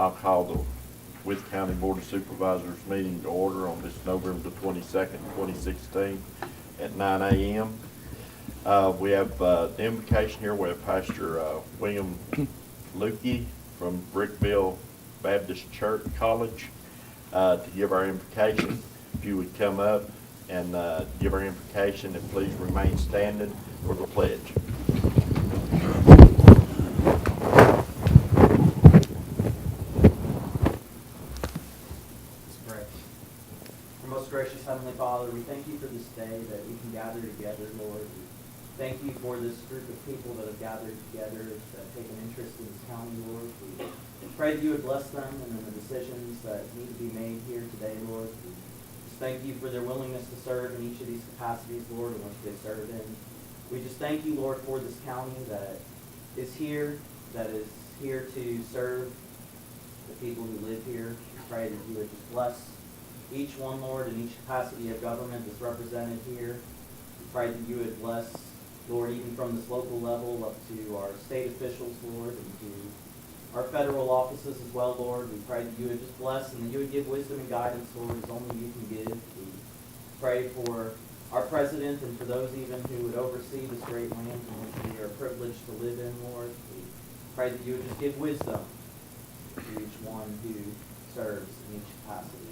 I'll call the Wythe County Board of Supervisors meeting to order on this November the 22nd, 2016 at 9 a.m. We have the invocation here. We have Pastor William Lueke from Breckbill Baptist Church College to give our invocation. If you would come up and give our invocation, and please remain standing for the pledge. Most gracious Heavenly Father, we thank you for this day that we can gather together, Lord. We thank you for this group of people that have gathered together that take an interest in this county, Lord. We pray that you would bless them and in the decisions that need to be made here today, Lord. We just thank you for their willingness to serve in each of these capacities, Lord, in which they serve in. We just thank you, Lord, for this county that is here to serve the people who live here. We pray that you would just bless each one, Lord, in each capacity of government that's represented here. We pray that you would bless, Lord, even from this local level up to our state officials, Lord, and to our federal offices as well, Lord. We pray that you would just bless and that you would give wisdom and guidance, Lord, as only you can give. We pray for our president and for those even who would oversee this great land in which we are privileged to live in, Lord. We pray that you would just give wisdom to each one who serves in each capacity.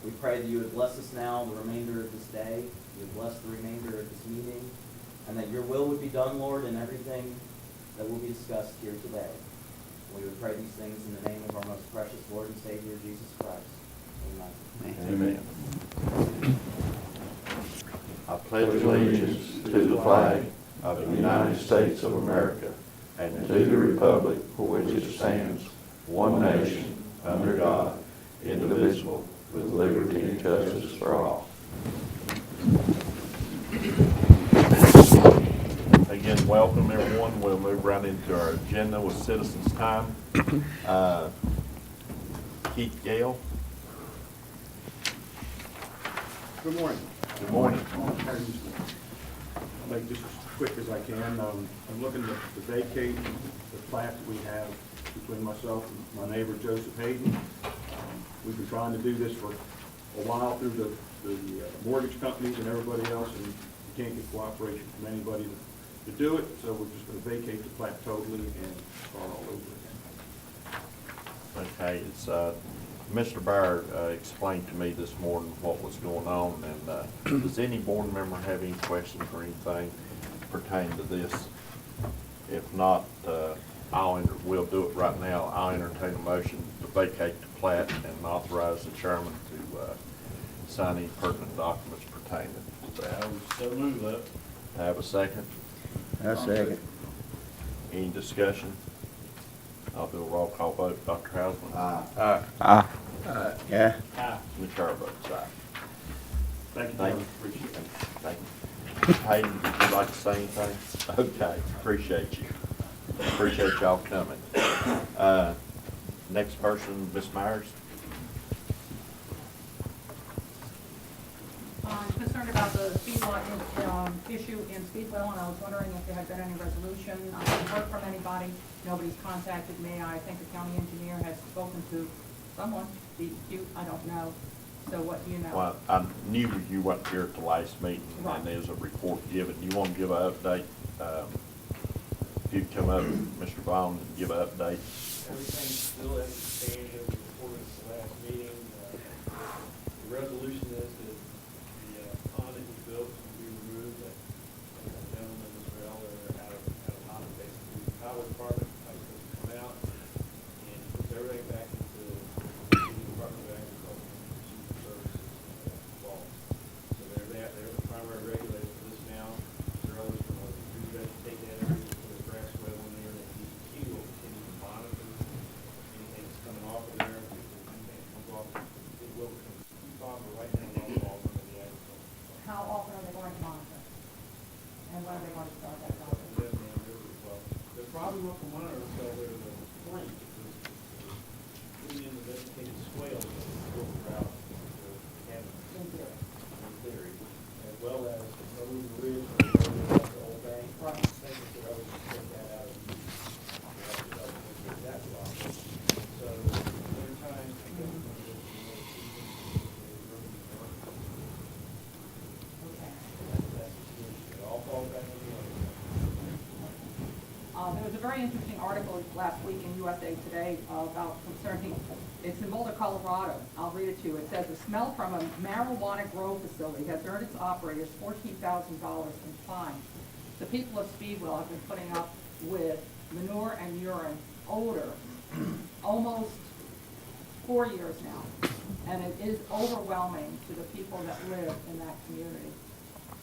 We pray that you would bless us now, the remainder of this day. You would bless the remainder of this meeting, and that your will would be done, Lord, in everything that will be discussed here today. We would pray these things in the name of our most precious Lord and Savior, Jesus Christ. Amen. Amen. I pledge allegiance to the flag of the United States of America and to the republic for which it stands, one nation, under God, indivisible, with liberty and justice for all. Again, welcome everyone. We'll move right into our agenda with citizens' time. Keith Gale. Good morning. Good morning. I'll make this as quick as I can. I'm looking to vacate the plat that we have between myself and my neighbor Joseph Hayden. We've been trying to do this for a while through the mortgage companies and everybody else, and we can't get cooperation from anybody to do it, so we're just going to vacate the plat totally and start all over again. Okay, it's Mr. Meyer explained to me this morning what was going on, and does any board member have any questions or anything pertaining to this? If not, we'll do it right now. I'll entertain a motion to vacate the plat and authorize the chairman to sign any pertinent documents pertaining to that. I would so move that. Have a second? I second. Any discussion? I'll do a roll call vote. Dr. Hausman? Aye. Aye. Yeah. Aye. The chair votes aye. Thank you, Thank Chairman. you. Appreciate it. Thank you. Hayden, would you like to say anything? Okay, appreciate you. Appreciate y'all coming. Next person, Ms. Myers. I'm concerned about the speed law issue in Speedwell, and I was wondering if there had been any resolution. I haven't heard from anybody. Nobody's contacted me. I think the county engineer has spoken to someone, I don't know. So what do you know? Well, I knew you weren't here at the last meeting, Right. and there's a report given. You want to give an update? If you come up, Mr. Vaughn, and give an update. Everything's still as it stands as we reported at the last meeting. The resolution is that the pond that was built will be removed. That gentleman as well, they're out of line, basically. The highway department is supposed to come out and put everything back into the Department of Agriculture and Consumer Services law. So they're the primary regulator for this now. They're always going to revegetate that area, put a grass swale in there, and DEQ will continue to monitor anything very interesting article last week in USA Today about concerning, it's in Boulder, Colorado. I'll read it to you. It says, the smell from a marijuana grow facility has earned its operators $14,000 in fines. The people of Speedwell have been putting up with manure and urine odor almost 4 years now. And it is overwhelming to the people that live in that community.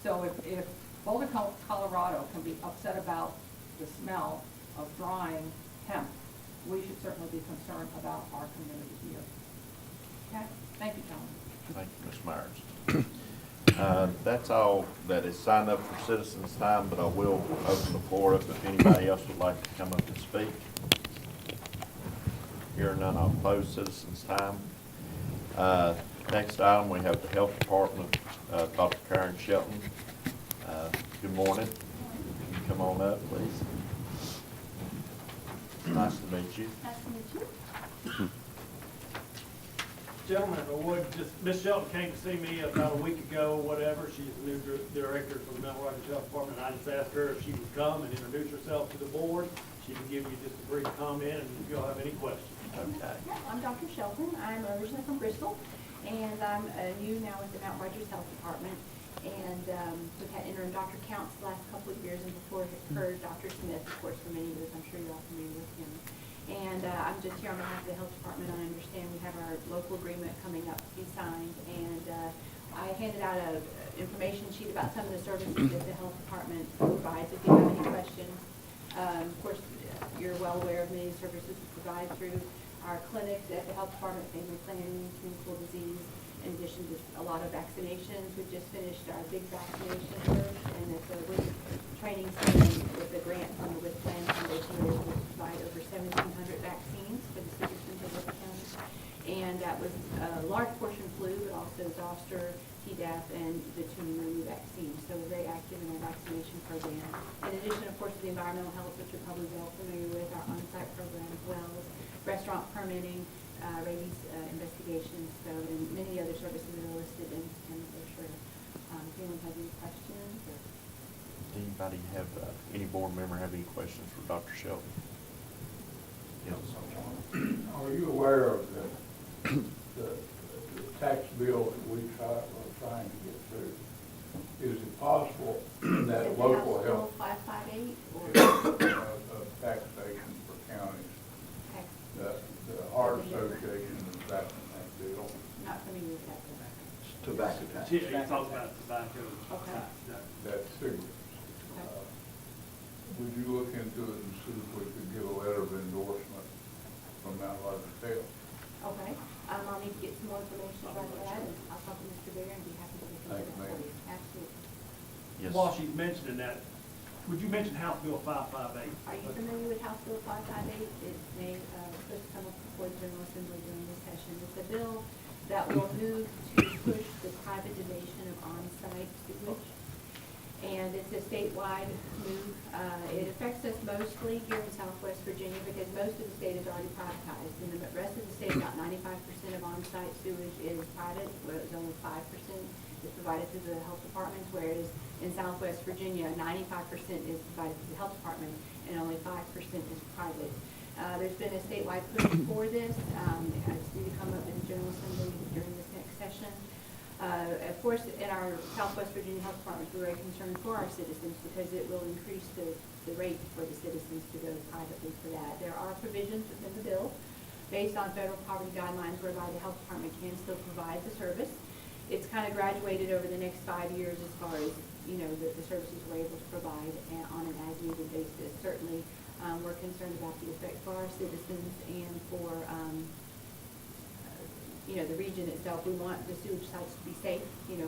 So if Boulder, Colorado can be upset about the smell of drying hemp, we should certainly be concerned about our community here. Okay, thank you, gentlemen. Thank you, Ms. Myers. That's all that is signed up for citizens' time, but I will open the floor up if anybody else would like to come up and speak. Hearing none, I'll close citizens' time. Next item, we have the Health Department, Dr. Karen Shelton. Good morning. Can you come on up, please? Nice to meet you. Nice to meet you. Gentlemen, if I would, just, Ms. Shelton came to see me about a week ago, whatever. She's the new director for the Mental Rogers Health Department. I just asked her if she would come and introduce herself to the board. She can give you just a brief comment, and if y'all have any questions. Okay. Yeah, I'm Dr. Shelton. I'm originally from Bristol, and I'm new now with the Mount Rogers Health Department. And we've had interim Dr. Counts the last couple of years, and before her, Dr. Smith, of course, for many years. I'm sure you're all familiar with him. And I'm just here on behalf of the health department. I understand we have our local agreement coming up to be signed, and I handed out a information sheet about some of the services that the health department provides. If you have any questions, of course, you're well aware of many services we provide through our clinics at the health department, family planning, communicable disease, in addition to a lot of vaccinations. We just finished our big vaccination surge, and it's a Wythe training center with a grant from the Wythe Foundation. We're able to provide over 1,700 vaccines for the citizens of Wythe County. And that was a large portion flu, but also zoster, Tdap, and the 2 pneumonia vaccines. So we're very active in our vaccination program. In addition, of course, to the environmental health, which you're probably well familiar with, our on-site program as well as restaurant permitting, rabies investigations, so, and many other services that are listed in the brochure. If anyone has any questions? Or? Anybody have, any board member have any questions for Dr. Shelton? Yes. Are you aware of the tax bill that we are trying to get through? Is it possible that Is it local House health Bill 558 or taxation for counties, tax? the Heart Association is backing that bill? Not familiar with that. Tobacco tax. She talks about tobacco. Okay. That's cigarettes. Would you look into it and see if we could get a letter of endorsement from Mount Rogers Health? Okay. I'll need to get some more information about that, and I'll talk to Mr. Bear and be happy to look into that for you. Absolutely. Yes. While she's mentioning that, would you mention House Bill 558? Are you familiar with House Bill 558? It may supposed to come up before the General Assembly during this session. It's a bill that will move to push the privatization of on-site sewage. And it's a statewide move. It affects us mostly here in Southwest Virginia because most of the state is already privatized. In the rest of the state, about 95% of on-site sewage is private, whereas only 5% is provided through the health departments, whereas in Southwest Virginia, 95% is provided through the health department and only 5% is private. There's been a statewide push for this. It's due to come up in the General Assembly during this next session. Of course, in our Southwest Virginia Health Department, we're very concerned for our citizens because it will increase the rate for the citizens to go privately for that. There are provisions within the bill based on federal poverty guidelines whereby the health department can still provide the service. It's kind of graduated over the next 5 years as far as, the services we're able to provide on an as-needed basis. Certainly, we're concerned about the effect for our citizens and for the region itself. We want the sewage sites to be safe,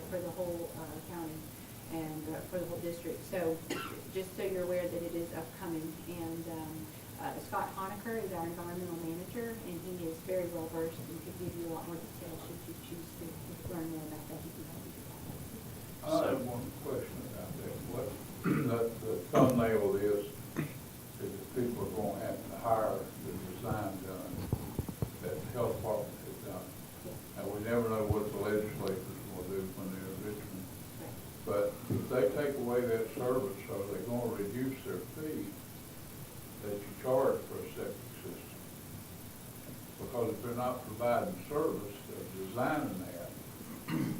for the whole county and for the whole district. So just so you're aware that it is upcoming. And Scott Honecker is our environmental manager, and he is very well versed and could give you a lot more detail should you choose to learn more about that. He'd be happy to do that. I have one question about that. What the thumbnail is that people are going to have to hire the design done that the health department has done. Now, we never know what the legislators will do when they're in Richmond. But if they take away that service, are they going to reduce their fee that you because if they're not providing service, they're designing that,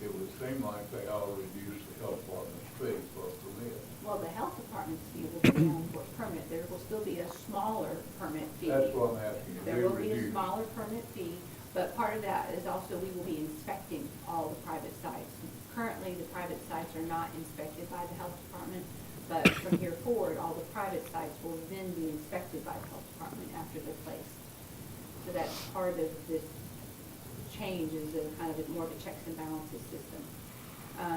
it would seem like they ought to reduce the health department's fee for a permit. Well, the health department's fee will go down for a permit. There will still be a smaller permit fee. That's what I'm asking. If There they will be a reduce- smaller permit fee, but part of that is also we will be inspecting all the private sites. Currently, the private sites are not inspected by the health department, but from here forward, all the private sites will then be inspected by the health department after they're placed. So that's part of this change, is a kind of more of a checks and balances system.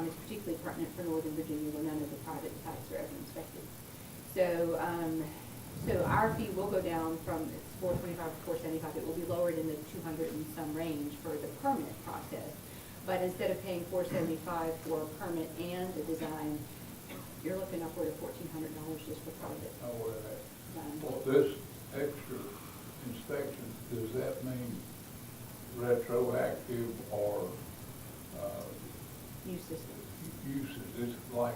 It's particularly pertinent for Northern Virginia where none of the private sites are ever inspected. So, so our fee will go down from $425 to $475. It will be lowered in the 200 and some range for the permit process. But instead of paying $475 for a permit and a design, you're looking upward of $1,400 just for private Oh, well, design. well, this extra inspection, does that mean retroactive or, New system. uses? It's like,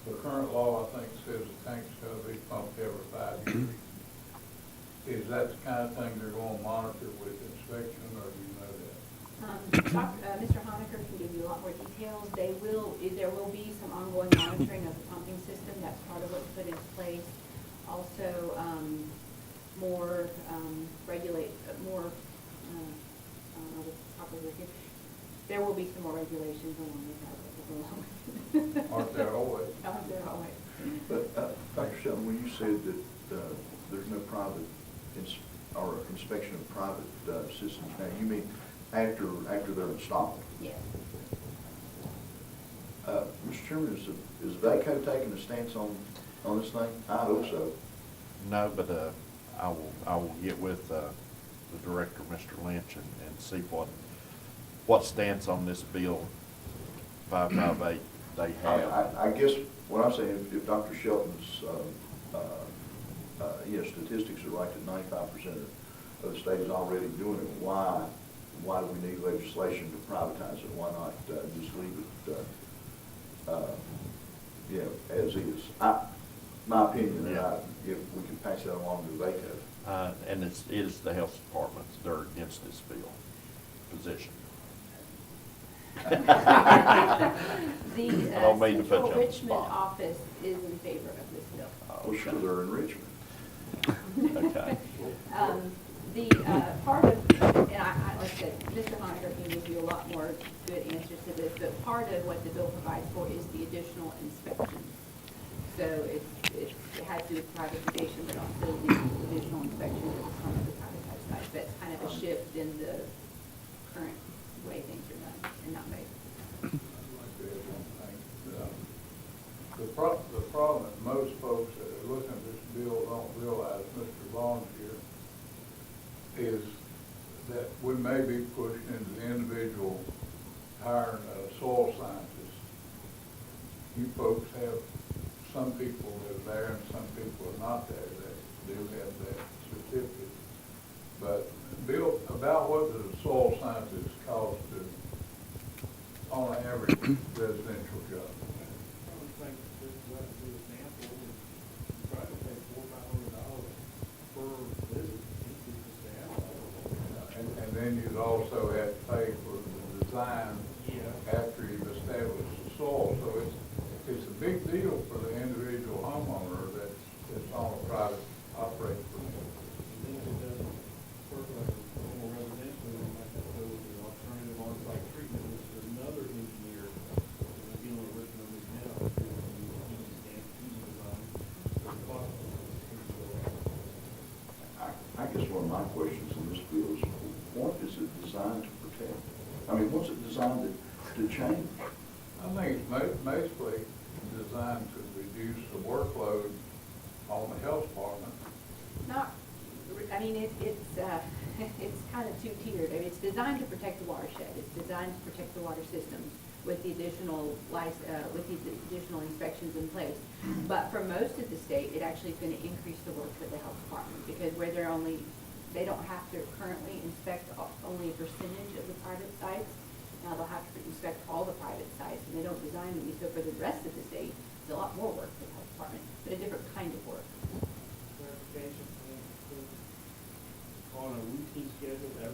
the current law, I think, says the tank's gotta be pumped every 5 years. Is that the kind of thing they're gonna monitor with inspection, or do you know that? Mr. Honaker can give you a lot more details. There will be some ongoing monitoring of the pumping system. That's part of what's put into place. Also, more I don't know the proper word here. There will be some more regulations along with that. Aren't there always? Aren't there always? But, Dr. Shelton, when you said that there's no private or inspection of private systems now, you mean after they're installed? Yes. Mr. Chairman, is VACO taking a stance on this thing? I hope so. No, but I will get with the director, Mr. Lynch, and see what stance on this bill 558 they have. I guess what I'm saying, if Dr. Shelton's statistics are right, that 95% of the state is already doing it, why do we need legislation to privatize it? Why not just leave it, as is? My opinion, Yeah. if we can pass that along to VACO. And it is the health department, they're against this bill position. The I don't mean to put Central you on the Richmond spot. office is in favor of this bill. Well, sure, they're in Richmond. Okay. The part of, and like I said, Mr. Honaker can give you a lot more good answers to this, but part of what the bill provides for is the additional inspection. So it has to do with privatization, but also the additional inspection that will come with the privatized sites. That's kind of a shift in the current way things are done and not made. I'd like to add one thing. The problem that most folks that are looking at this bill don't realize, Mr. Vaughn's here, is that we may be pushed into the individual hiring a soil scientist. You folks have some people that are there and some people are not there that do have that certificate. But Bill, about what does a soil scientist cost to, on an average residential job? I would think this is a good example, and probably pay $400-$500 per visit to keep the staff. And then you'd also have to pay for the design Yeah. after you've established the soil. So it's a big deal for the individual homeowner that's on a private operating permit. And then if it doesn't work like a more residential, we might have to go with the alternative on-site treatment, which is another engineer, and I'm dealing with working on this now, doing the stamp, design, so the cost is going to go up. I guess one of my questions on this bill is, what is it designed to protect? I mean, what's it designed to change? I think it's basically designed to reduce the workload on the health department. Not, I mean, it's kind of two-tiered. I mean, it's designed to protect the watershed. It's designed to protect the water systems with the additional inspections in place. But for most of the state, it actually is going to increase the work for the health department, because where they don't have to currently inspect only a percentage of the private sites. Now they'll have to inspect all the private sites, and they don't design them. So for the rest of the state, it's a lot more work for the health department, but a different kind of work. Clarification, on a routine schedule, that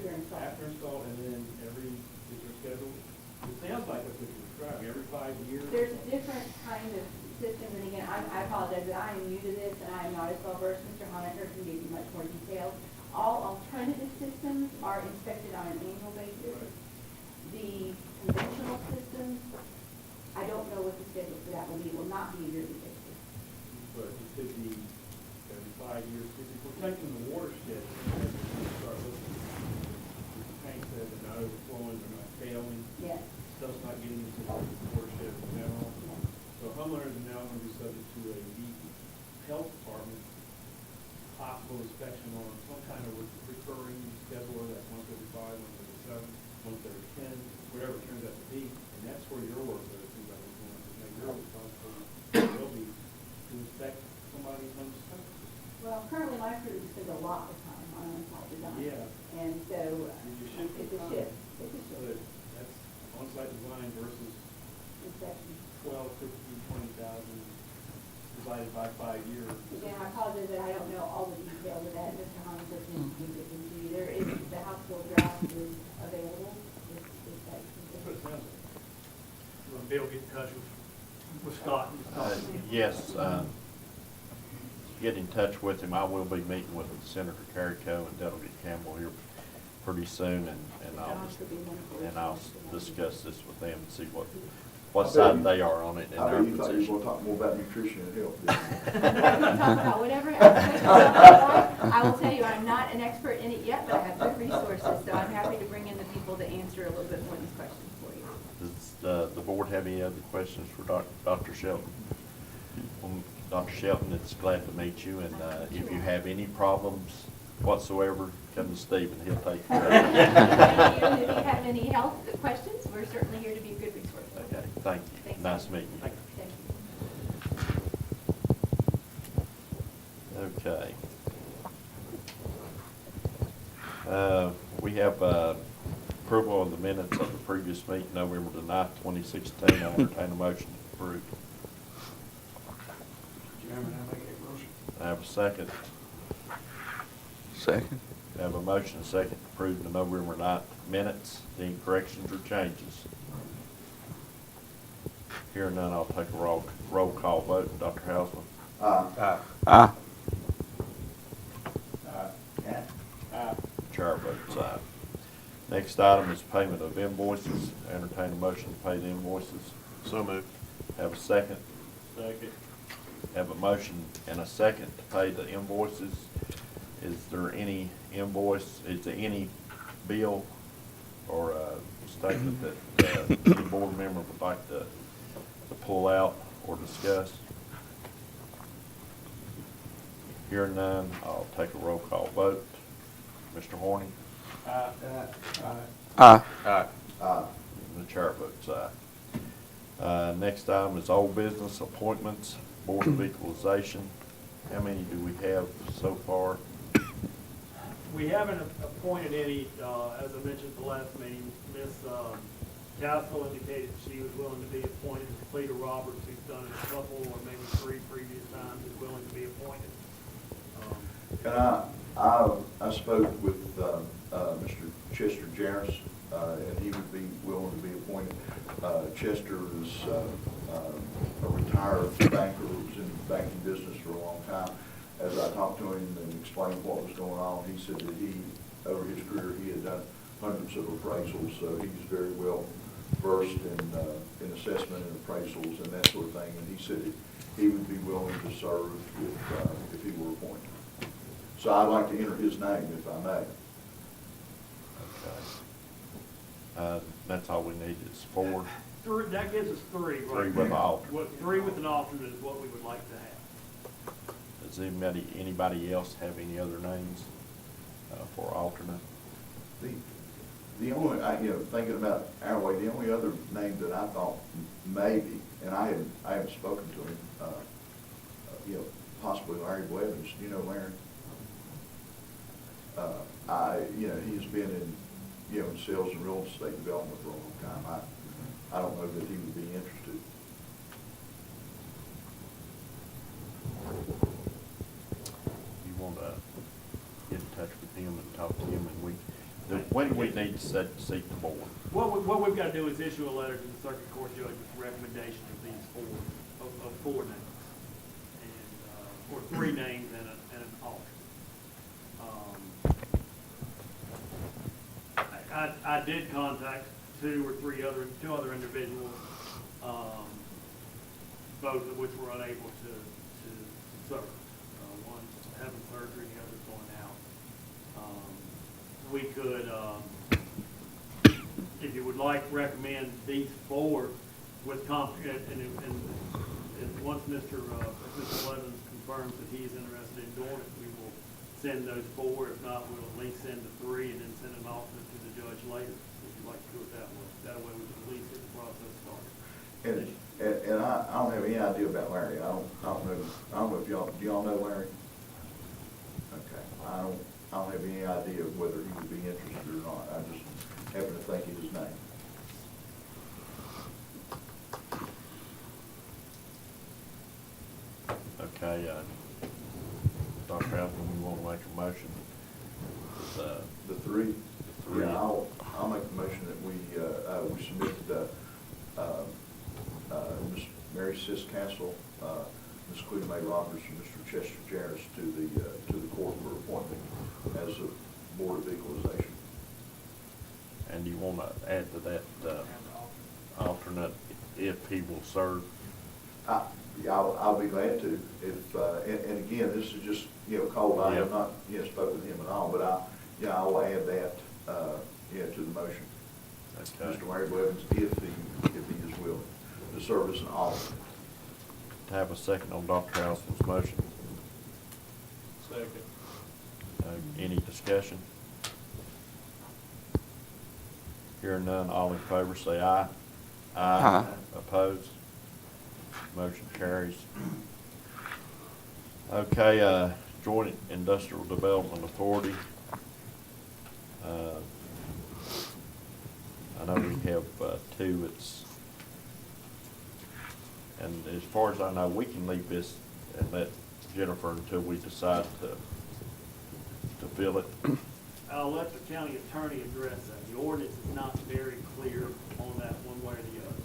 they're installed. After install, and then every, is there schedule? It sounds like that's what you're describing, every 5 years. There's a different kind of systems, and again, I apologize that I am new to this, and I am not as well versed. Mr. Honaker can give you much more detail. All alternative systems are inspected on an annual basis. The conventional systems, I don't know what the schedule for that will be. It will not be a yearly basis. But it could be every 5 years. If we're protecting the water schedule, we start looking. The tank says they're not overflowing, they're not failing, Yes. stuff's not getting into the watershed in general. So homeowners are now going to be subject to a health department possible inspection on some kind of recurring schedule, that's once every 5, once every 7, once every 10, whatever it turns out to be. And that's where your work goes to, like, your responsibility will be to inspect somebody's home's septic system. Well, currently my crew spends a lot of time on on-site design. Yeah. And so And you should it's a shift. It's a So shift. that's on-site design versus Inspection. 12, 15, 20,000 divided by 5 years. Again, I apologize that I don't know all the details of that. Mr. Honaker can get them to you. There is, the House Bill draft is available. If that's That's what it sounds like. Will Bill get in touch with Scott? Yes, get in touch with him. I will be meeting with Senator Carrico and Delegate Campbell here pretty soon, and I'll discuss this with them and see what side they are on it and I their bet you thought you were position. gonna talk more about nutrition and health, didn't you? talk about whatever aspect of life. I will tell you, I'm not an expert in it yet, but I have good resources, so I'm happy to bring in the people to answer a little bit more of these questions for you. Does the board have any other questions for Dr. Shelton? Dr. Shelton, it's glad to meet you, and if you have any problems whatsoever, come to Steve and he'll take care of Thank you. it. If you have any health questions, we're certainly here to be a good resource. Okay, thank you. Thanks. Nice meeting you. Thank you. Okay. We have approval of the minutes of the previous meeting, November the 9th, 2016. I entertain a motion to approve. Chairman, I make a motion. I have a second. Second. I have a motion, and a second, to approve the November 9th minutes. Any corrections or changes? Hearing none, I'll take a roll call vote. Dr. Hausman? Aye. Aye. Chair votes aye. Next item is payment of invoices. Entertain a motion to pay the invoices. So moved. Have a second. Second. Have a motion and a second to pay the invoices. Is there any invoice, is there any bill or statement that any board member would like to pull out or discuss? Hearing none, I'll take a roll call vote. Mr. Horning? Aye. Aye. Aye. The chair votes aye. Next item is old business appointments, Board of Equalization. How many do we have so far? We haven't appointed any, as I mentioned at the last meeting, Ms. Castle indicated she was willing to be appointed. Cleta Roberts, who's done it a couple or maybe 3 previous times, is willing to be appointed. And I spoke with Mr. Chester Jarris, and he would be willing to be appointed. Chester is a retired banker who was in the banking business for a long time. As I talked to him and explained what was going on, he said that over his career, he had done hundreds of appraisals, so he's very well versed in assessment and appraisals and that sort of thing. And he said that he would be willing to serve if he were appointed. So I'd like to enter his name, if I may. Okay. That's all we need is 4. That gives us 3, right? 3 with an alternate. 3 with an alternate is what we would like to have. Does anybody else have any other names for alternate? The only, thinking about our way, the only other name that I thought maybe, and I haven't spoken to him, possibly Larry Blevins. Do you know Larry? He's been in sales and real estate development for a long time. I don't know that he would be interested. You want to get in touch with him and talk to him, and when do we need to set the seat the board? What we've got to do is issue a letter to the circuit court judge with recommendation of these four names. And, or three names and an alternate. I did contact two other individuals, both of which were unable to serve. One's having surgery, the other's going out. We could, if you would like, recommend these four with and once Mr. Levins confirms that he's interested in doing it, we will send those four. If not, we'll at least send the three and then send an alternate to the judge later, if you'd like to do it that way. That way we can at least get the process started. And I don't have any idea about Larry. I don't know if y'all, do y'all know Larry? Okay, I don't have any idea of whether he would be interested or not. I just happen to think of his name. Okay, Dr. Alvin, you want to make a motion? The three? Three. Yeah, I'll make the motion that we submit Ms. Mary Siscastle, Ms. Cleta May Roberts, and Mr. Chester Jarris to the court for appointment as a Board of Equalization. And do you want to add to that alternate if he will serve? Yeah, I'll be glad to. If and again, this is just cold. I have not spoke with him at all, but I'll add that to the motion. Okay. Mr. Larry Blevins, if he is willing to serve as an alternate. To have a second on Dr. Allison's motion. Second. Any discussion? Hearing none, all in favor say aye. Aye. Opposed? Motion carries. Okay, Joint Industrial Development Authority. I know we have two. And as far as I know, we can leave this and let Jennifer until we decide to fill it. I'll let the county attorney address that. The ordinance is not very clear on that one way or the other.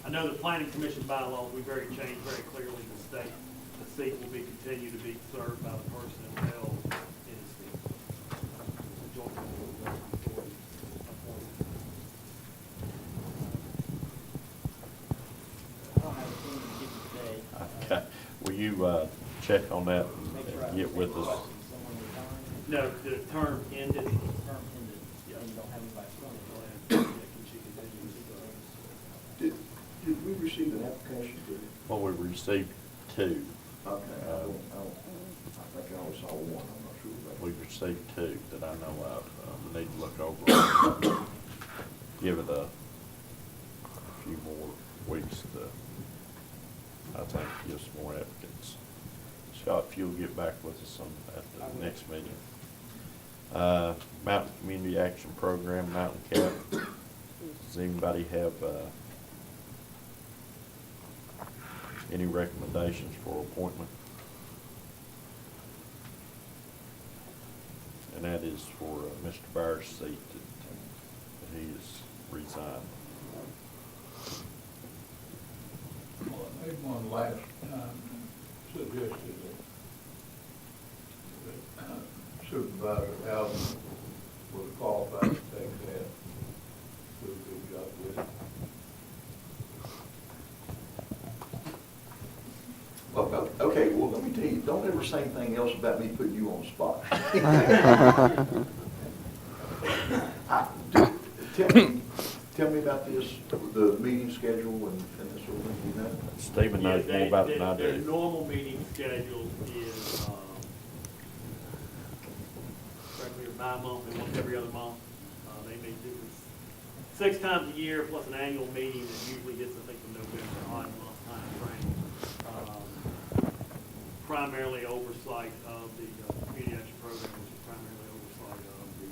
I know the planning commission bylaws, we changed very clearly to state the seat will be continued to be served by the person held in the seat. Joint authority appointed. I don't have a thing to give you today. Okay. Will you check on that Make sure I and get with us? Someone retiring. No, the term ended. Term ended, Yeah. and you don't have anybody Go filling ahead. Can she continue? Did we receive an application for it? Well, we received two. Okay, I think I only saw one. I'm not sure about. We've received two that I know of. We need to look over. Give it a few more weeks to, I think, give some more applicants. Scott, if you'll get back with us at the next meeting. Mountain Community Action Program, Mountain Cap. Does anybody have any recommendations for appointment? And that is for Mr. Byers' seat that he has resigned. Well, I made one last time, suggested that Supervisor Allen was qualified to take that. Do a good job with it. Well, okay, well, let me tell you, don't ever say anything else about me putting you on the spot. Tell me about this, the meeting schedule and this sort of thing, you know? Stephen knows more about it than I Their do. normal meeting schedule is, frankly, bi-monthly, once every other month. They may do this 6 times a year, plus an annual meeting that usually hits, I think, the November, odd month time frame. Primarily oversight of the community action program, which is primarily oversight of the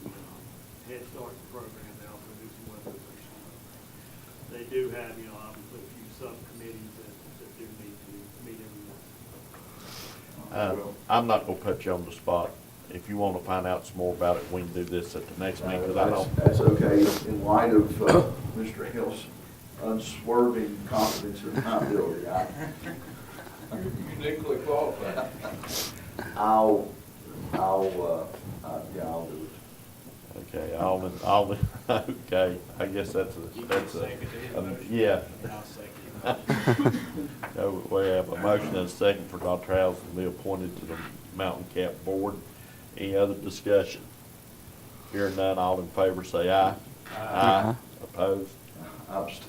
Head Start program. They also do some weatherization. They do have, obviously a few subcommittees that do need to meet every month. I'm not gonna put you on the spot if you want to find out some more about it, we can do this at the next meeting, because I don't. That's okay, in light of Mr. Hill's unswerving confidence in my ability, Uniquely qualified. I'll do it. Okay, okay, I guess that's yeah. So we have a motion and a second for Dr. House to be appointed to the Mountain Cap Board. Any other discussion? Hearing none, all in favor say aye. Aye. Opposed? Abstain.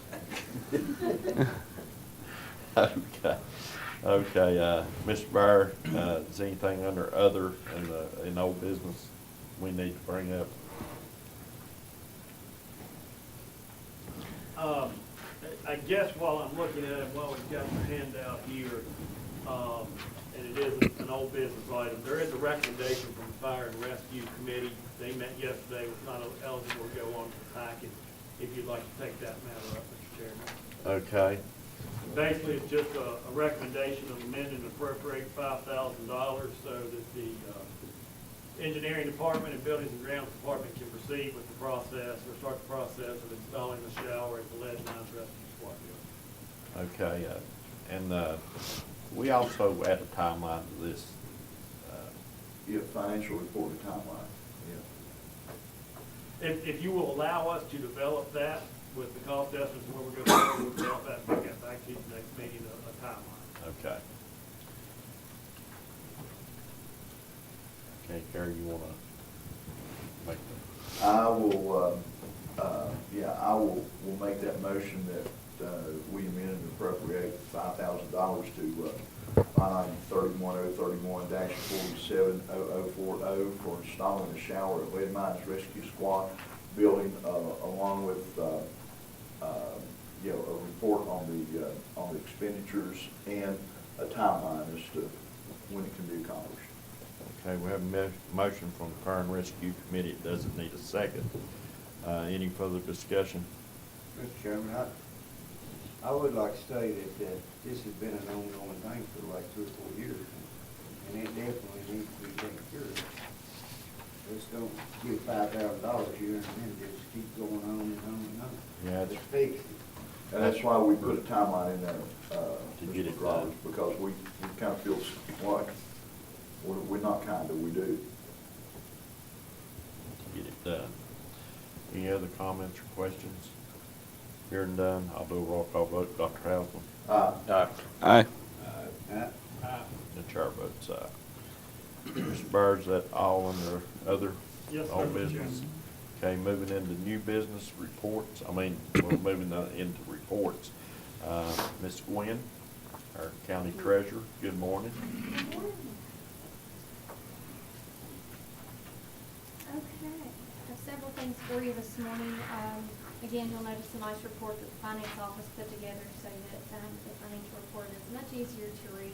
Okay, Mr. Meyer, is anything under other in old business we need to bring up? I guess while I'm looking at it, while we've got your handout here, and it is an old business item, there is a recommendation from the Fire and Rescue Committee. They met yesterday, was not eligible to go on to the packet. If you'd like to take that matter up, Mr. Chairman. Okay, Basically, it's just a recommendation of amending and appropriate $5,000 so that the engineering department and buildings and grounds department can proceed with the process, or start the process of installing the shower at the lead mines rescue squad building. okay, and we also add a timeline to this. Yeah, financial report and timeline, yeah. If you will allow us to develop that with the cost estimates and where we're going, we'll develop that, and get back to you next meeting, a timeline. Okay. Okay, Gary, you want to make the? I will, will make that motion that we amend and appropriate $5,000 to line 31031-470040 for installing a shower at Lead Mines Rescue Squad building, along with a report on the expenditures and a timeline as to when it can be accomplished. Okay, we have a motion from the Fire and Rescue Committee. It doesn't need a second. Any further discussion? Mr. Chairman, I would like to say that this has been an ongoing thing for like 3 or 4 years, and it definitely needs to be taken care of. Just don't give $5,000 here and then just keep going on and on and on. Yeah, It's fixed. And that's why we put a timeline in there, To get it Mr. Roberts, done. because we kind of feel like, we're not kind of, we do. Get it done. Any other comments or questions? Hearing done, I'll do a roll call vote. Dr. Houseman? Aye. Aye. The chair votes aye. Mr. Byrd, is that all under other Yes, sir, old Mr. business? Okay, moving into new business reports. We're moving into reports. Ms. Guynn, our county treasurer, good morning. Okay, I have several things for you this morning. Again, you'll notice a nice report that the finance office put together so that the financial report is much easier to read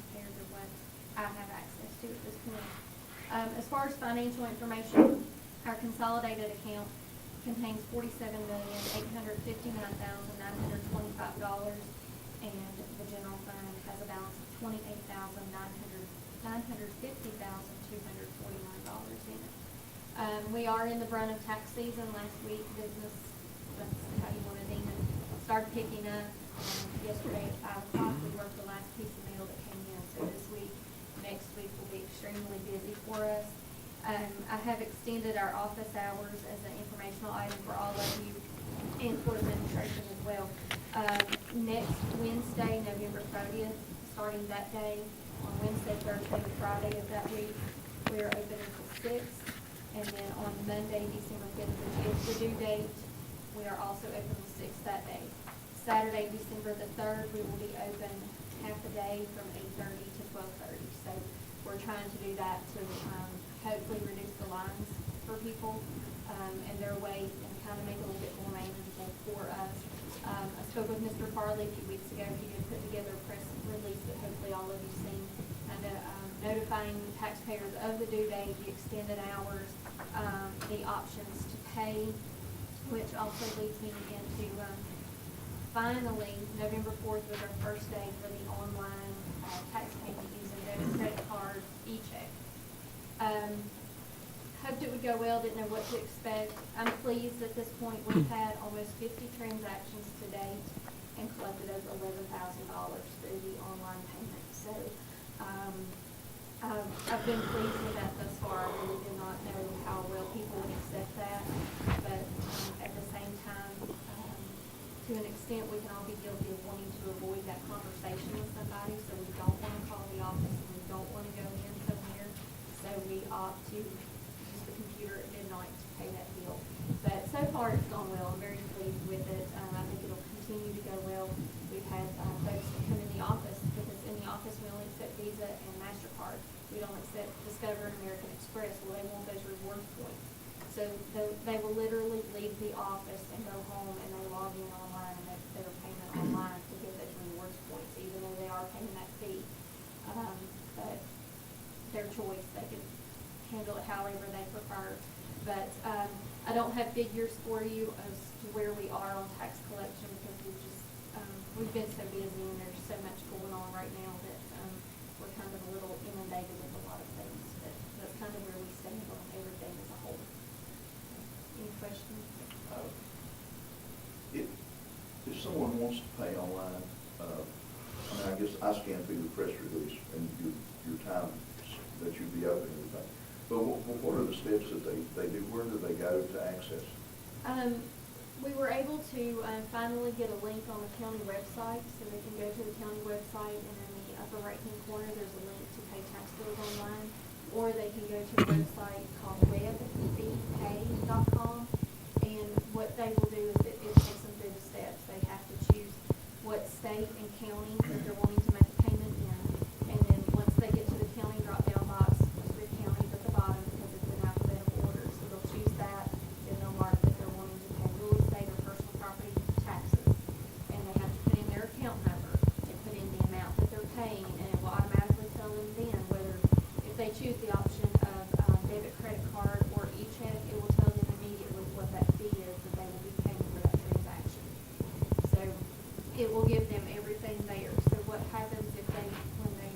compared to what I have access to at this point. As far as financial information, our consolidated account contains $47,859,925, and the general fund has a balance of $28,950,249 in it. We are in the brunt of tax season. Last week, business, that's how you want to deem it, started picking up. Yesterday at 5 o'clock, we worked the last piece of mail that came in. So this week, next week will be extremely busy for us. I have extended our office hours as an informational item for all of you and for administration as well. Next Wednesday, November 30th, starting that day, on Wednesday, Thursday, and Friday of that week, we are open until 6. And then on Monday, December 5th, which is the due date, we are also open till 6 that day. Saturday, December the 3rd, we will be open half a day from 8:30 to 12:30. So we're trying to do that to hopefully reduce the lines for people and their wait, and kind of make it a little bit more manageable for us. I spoke with Mr. Farley a few weeks ago. He did put together a press release that hopefully all of you seen, kind of notifying taxpayers of the due date, the extended hours, the options to pay, which also leads me into finally, November 4th was our first day for the online tax payment using debit, credit card, e-check. Hoped it would go well, didn't know what to expect. I'm pleased at this point we've had almost 50 transactions to date and collected over $11,000 through the online payment. So I've been pleased with that thus far. I really did not know how well people would accept that, but at the same time, to an extent, we can all be guilty of wanting to avoid that conversation with somebody, so we don't want to call the office and we don't want to go in somewhere, so we opt to use the computer at midnight to pay that bill. But so far, it's gone well. I'm very pleased with it. I think it'll continue to go well. We've had folks that come in the office, because in the office we only accept Visa and MasterCard. We don't accept Discover and American Express. Well, they want those reward points. So they will literally leave the office and go home, and they log in online and make their payment online to get those rewards points, even though they are paying that fee. But their choice, they can handle it however they prefer. But I don't have figures for you as to where we are on tax collection, because we've been so busy and there's so much going on right now that we're kind of a little inundated with a lot of things. But that's kind of where we stand on everything as a whole. Any questions? If someone wants to pay online, I guess I scanned through the press release and your time that you'd be open and everything. But what are the steps that they do? Where do they go to access? We were able to finally get a link on the county website, so they can go to the county website, and in the upper right-hand corner, there's a link to pay tax bills online, or they can go to a website called webpay.com, and what they will do is it takes them through the steps. They have to choose what state and county that they're wanting to make a payment in, and then once they get to the county drop-down box, the county's at the bottom because it's in alphabetical order, so they'll choose that, and they'll mark that they're wanting to pay real estate or personal property taxes, and they have to put in their account number and put in the amount that they're paying, and it will automatically tell them then whether, if they choose the option of debit, credit card, or e-check, it will tell them immediately what that fee is that they will be paying for that transaction. So it will give them everything there. So what happens if when they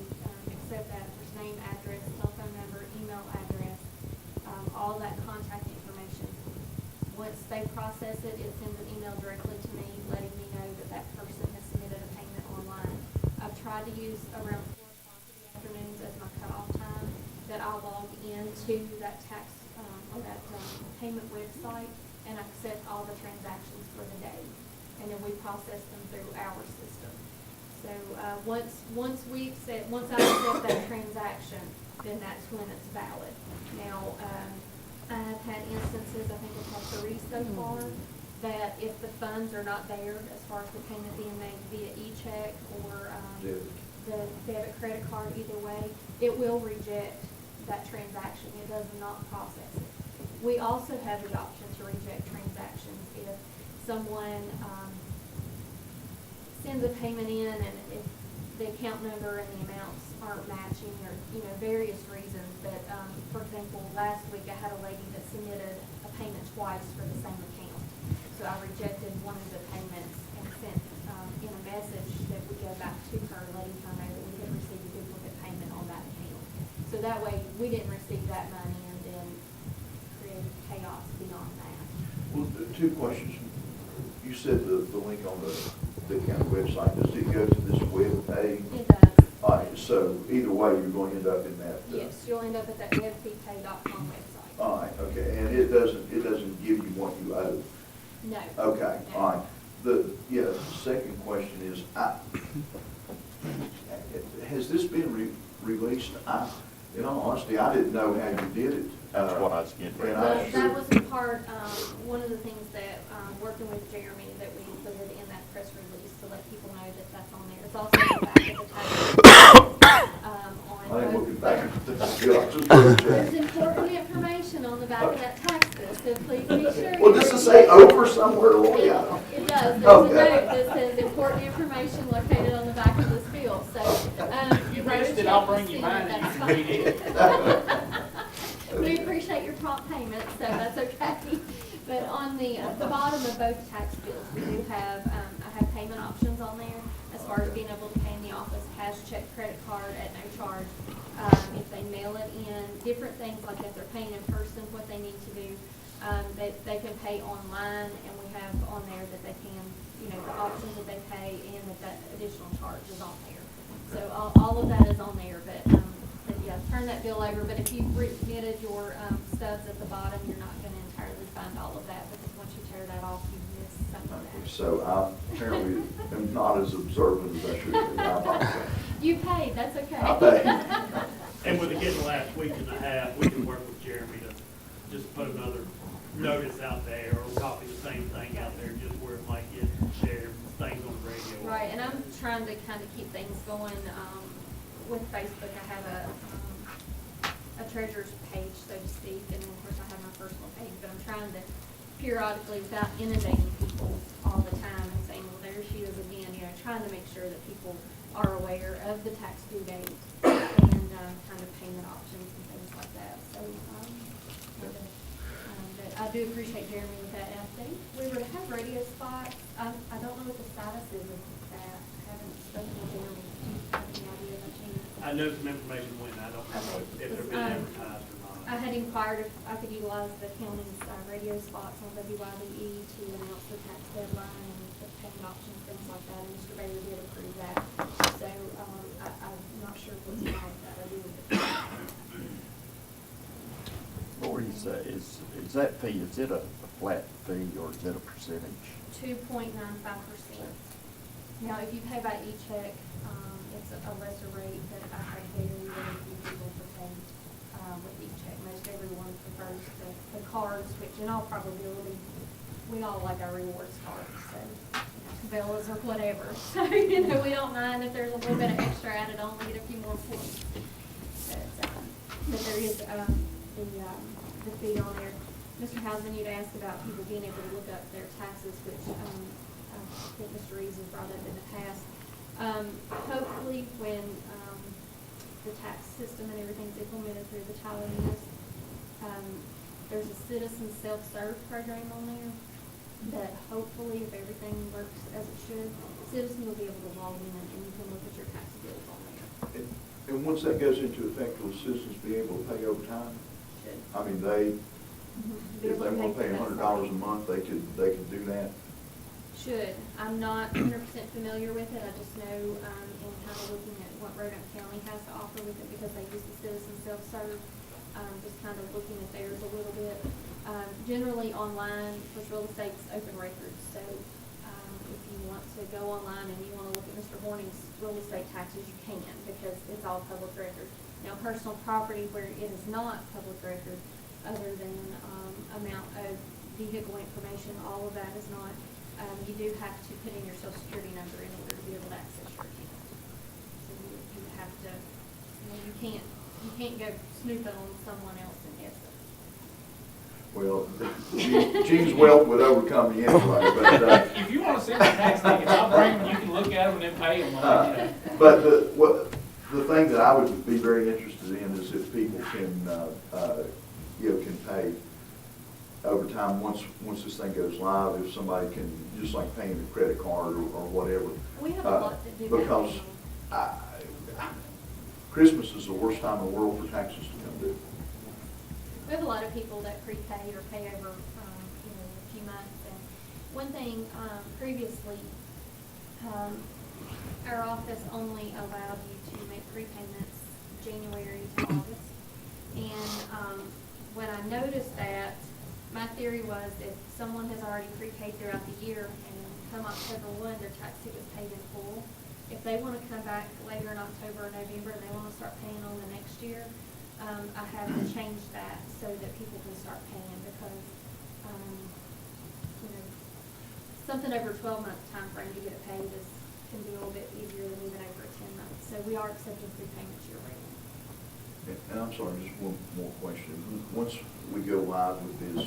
accept that, there's name, address, telephone number, email address, all that contact information. Once they process it, it sends an email directly to me, letting me know that that person has submitted a payment online. I've tried to use around 4 o'clock in the afternoons as my cutoff time, that I'll log into that tax or that payment website and accept all the transactions for the day, and then we process them through our system. So once I accept that transaction, then that's when it's valid. Now, I've had instances, I think I've had 3 so far, that if the funds are not there, as far as the payment being made via e-check or the debit credit card, either way, it will reject that transaction. It does not process it. We also have the option to reject transactions if someone sends a payment in and if the account number and the amounts aren't matching, or various reasons. But for example, last week I had a lady that submitted a payment twice for the same account. So I rejected one of the payments and sent in a message that would go back to her, letting her know that we had received a duplicate payment on that account. So that way we didn't receive that money and then create chaos beyond that. Well, 2 questions. You said the link on the county website, does it go to this web page? It does. All right, so either way, you're going to end up in that. Yes, you'll end up at that webpay.com website. All right, okay, and it doesn't give you what you owe? No. Okay, No. all right. The second question is, has this been released? In all honesty, I didn't know how you did it. That's what I was getting ready to and ask. That was a part, one of the things that, working with Jeremy, that we included in that press release to let people know that that's on there. It's also on the back of the tax. I ain't looking back at the bill. There's important information on the back of that tax bill, so please be sure. Well, does it say over somewhere? It does. There's a Okay. note that says important information located on the back of this bill. So, You missed it, I'll bring you mine and you can read it. We appreciate your prompt payment, so that's okay. But on the bottom of both tax bills, we do have, I have payment options on there, as far as being able to pay in the office, cash, check, credit card at no charge. If they mail it in, different things like if they're paying in person, what they need to do. They can pay online, and we have on there that they can, you know, the options that they pay and that additional charge is on there. So all of that is on there, but yeah, turn that bill over. But if you've resubmitted your stubs at the bottom, you're not going to entirely find all of that, because once you tear that off, you miss some of that. So I apparently am not as observant as I should be. I apologize. You paid, that's okay. I paid. And with it getting the last week and a half, we can work with Jeremy to just put another notice out there, or copy the same thing out there, just where it might get shared, things on the radio. Right, and I'm trying to kind of keep things going with Facebook. I have a treasurer's page, so to speak, and then of course I have my personal page, but I'm trying to periodically, without inundating people all the time and saying, well, there she is again, you know, trying to make sure that people are aware of the tax due date and kind of payment options and things like that. So, but I do appreciate Jeremy with that. And I think we were to have radio spots. I don't know what the status is of that. I haven't spoken to Jeremy. Do you have any idea of a chance? I know some information went, I don't know if they're being advertised or not. I had inquired if I could utilize the county's radio spots on WYDE to announce the tax deadline and the payment options, things like that, and Mr. Bailey did approve that. So I'm not sure what's involved with that. I do. Lori, is that fee, is it a flat fee or is it a percentage? 2.95%. Now, if you pay by e-check, it's a lesser rate, but I have very, very few people to pay with e-check. Most everyone prefers the cards, which in all probability, we all like our rewards cards, so Cabela's or whatever. So, you know, we don't mind if there's a little bit of extra added on, we get a few more points. But there is the fee on there. Mr. Hausman, you'd asked about people being able to look up their taxes, which I think Mr. Reeves has brought up in the past. Hopefully, when the tax system and everything's implemented through the Tyler Munis, there's a citizen self-serve program on there that hopefully, if everything works as it should, citizens will be able to log in and you can look at your tax bills on there. And once that goes into effect, will citizens be able to pay overtime? Should. I mean, Be if able they to want to pay pay for that $100 a site. month, they could do that? Should. I'm not 100% familiar with it. I just know in kind of looking at what Roanoke County has to offer with it, because they use the citizen self-serve, just kind of looking at theirs a little bit. Generally online, with real estate's open records, so if you want to go online and you want to look at Mr. Horning's real estate taxes, you can, because it's all public record. Now, personal property where it is not public record, other than amount of vehicle information, all of that is not. You do have to put in your social security number in order to be able to access your account. So you have to, you can't go snooping on someone else in essence. Well, Gene's wealth would overcome me anyway, but. If you want to see the tax tickets, I'll bring them, you can look at them and then pay them. But the thing that I would be very interested in is if people can pay overtime once this thing goes live, if somebody can, just like paying a credit card or whatever. We have a lot that do that. Because Christmas is the worst time in the world for taxes to come due. We have a lot of people that prepay or pay over, a few months. And one thing, previously, our office only allowed you to make prepayments January to August. And when I noticed that, my theory was if someone has already prepaid throughout the year and come October 1, their tax ticket's paid in full, if they want to come back later in October or November and they want to start paying on the next year, I have to change that so that people can start paying, because something over a 12-month time frame to get it paid can be a little bit easier than even over a 10 months. So we are accepting prepayments year-round. And I'm sorry, just one more question. Once we go live with this,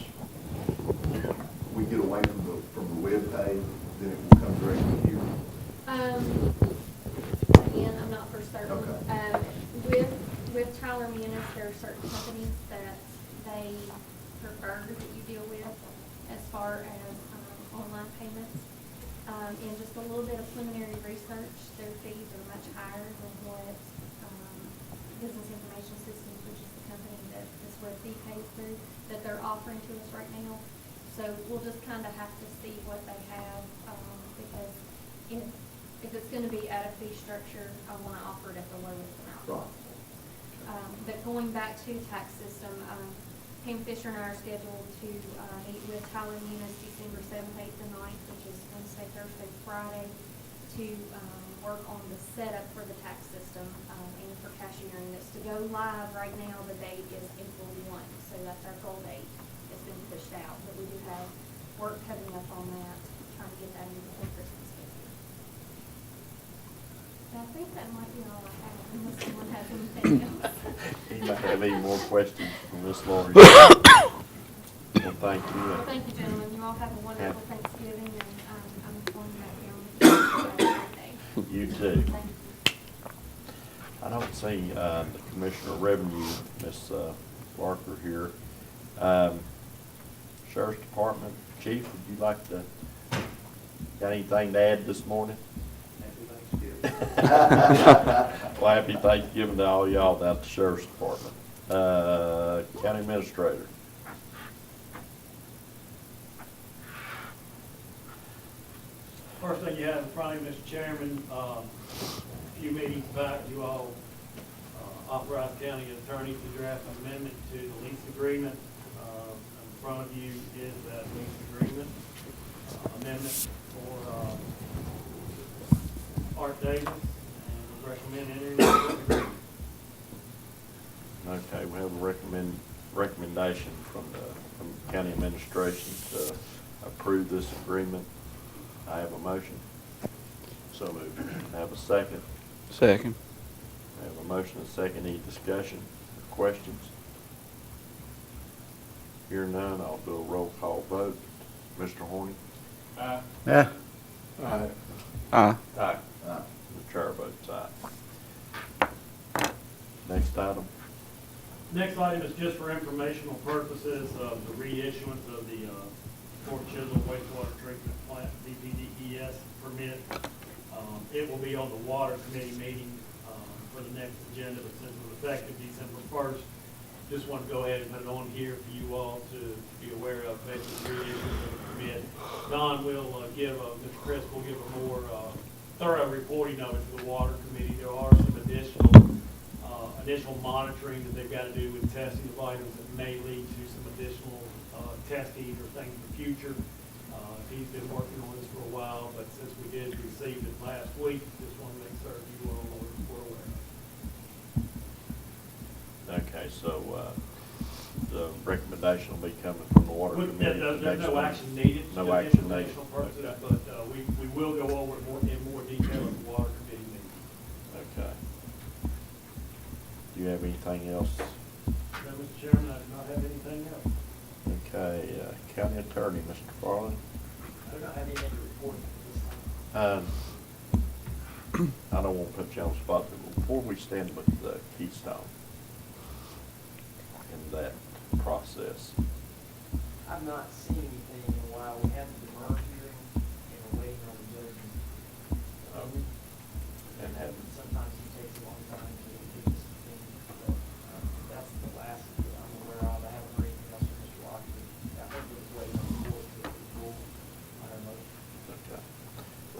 we get away from the web pay, then it will come directly to you? Again, I'm not for certain. Okay. With Tyler Munis, there are certain companies that they prefer that you deal with as far as online payments. And just a little bit of preliminary research, their fees are much higher than what Business Information Systems, which is the company that this web fee pays through, that they're offering to us right now. So we'll just kind of have to see what they have, because if it's going to be at a fee structure, I want to offer it at the lowest amount possible. But going back to tax system, Pam Fisher and I are scheduled to meet with Tyler Munis December 7th, 8th, and 9th, which is Wednesday, Thursday, Friday, to work on the setup for the tax system and for cashiering. That's to go live right now. The date is April 1, so that's our goal date. It's been pushed out, but we do have work coming up on that, trying to get that in before Christmas gets here. And I think that might be all I have, unless someone has anything else. Anybody have any more questions from Ms. Laurie? Well, thank you. Well, thank you, gentlemen. You all have a wonderful Thanksgiving, and I'm going back down with you. You too. Thank you. I don't see the Commissioner of Revenue, Ms. Barker, here. Sheriff's Department, Chief, would you like to, got anything to add this morning? Happy Thanksgiving. Well, happy Thanksgiving to all y'all down at the Sheriff's Department. County Administrator. First thing you have in front of you, Mr. Chairman, a few meetings back, you all authorized county attorney to draft an amendment to the lease agreement. In front of you is that lease agreement amendment for Art Davis, and we recommend entering this agreement. Okay, we have a recommendation from County Administration to approve this agreement. I have a motion. So moved. I have a second. Second. I have a motion and a second. Any discussion or questions? Hear none, I'll do a roll call vote. Mr. Horny? Aye. Yeah. Aye. Aye. Aye. The chair votes aye. Next item. Next item is just for informational purposes of the reissuance of the Fort Chisholm wastewater treatment plant DPDES permit. It will be on the Water Committee meeting for the next agenda, but since it's effective December 1st, just want to go ahead and put it on here for you all to be aware of basically reissuance of the permit. Don will give, Mr. Chris will give a more thorough reporting of it to the Water Committee. There are some additional monitoring that they've got to do with testing of items that may lead to some additional testing or things in the future. He's been working on this for a while, but since we did receive it last week, just want to make certain you all were aware. Okay, so the recommendation will be coming from the Water Committee. There's no action needed. No just action needed. informational purposes, Okay. but we will go over it in more detail at the Water Committee meeting. Okay. Do you have anything else? No, Mr. Chairman, I do not have anything else. Okay, County Attorney, Mr. Farland. I do not have anything to report at this time. I don't want to put you on the spot, but before we stand with Keystone in that process, I've not seen anything in a while. We had the demurrer hearing and we're waiting on the judge's opinion. and have, Sometimes he takes a long time to get this opinion, but that's the last that I'm aware of. I haven't heard anything else from Mr. Lockwood. I think it was waiting on the court to rule on our motion. okay.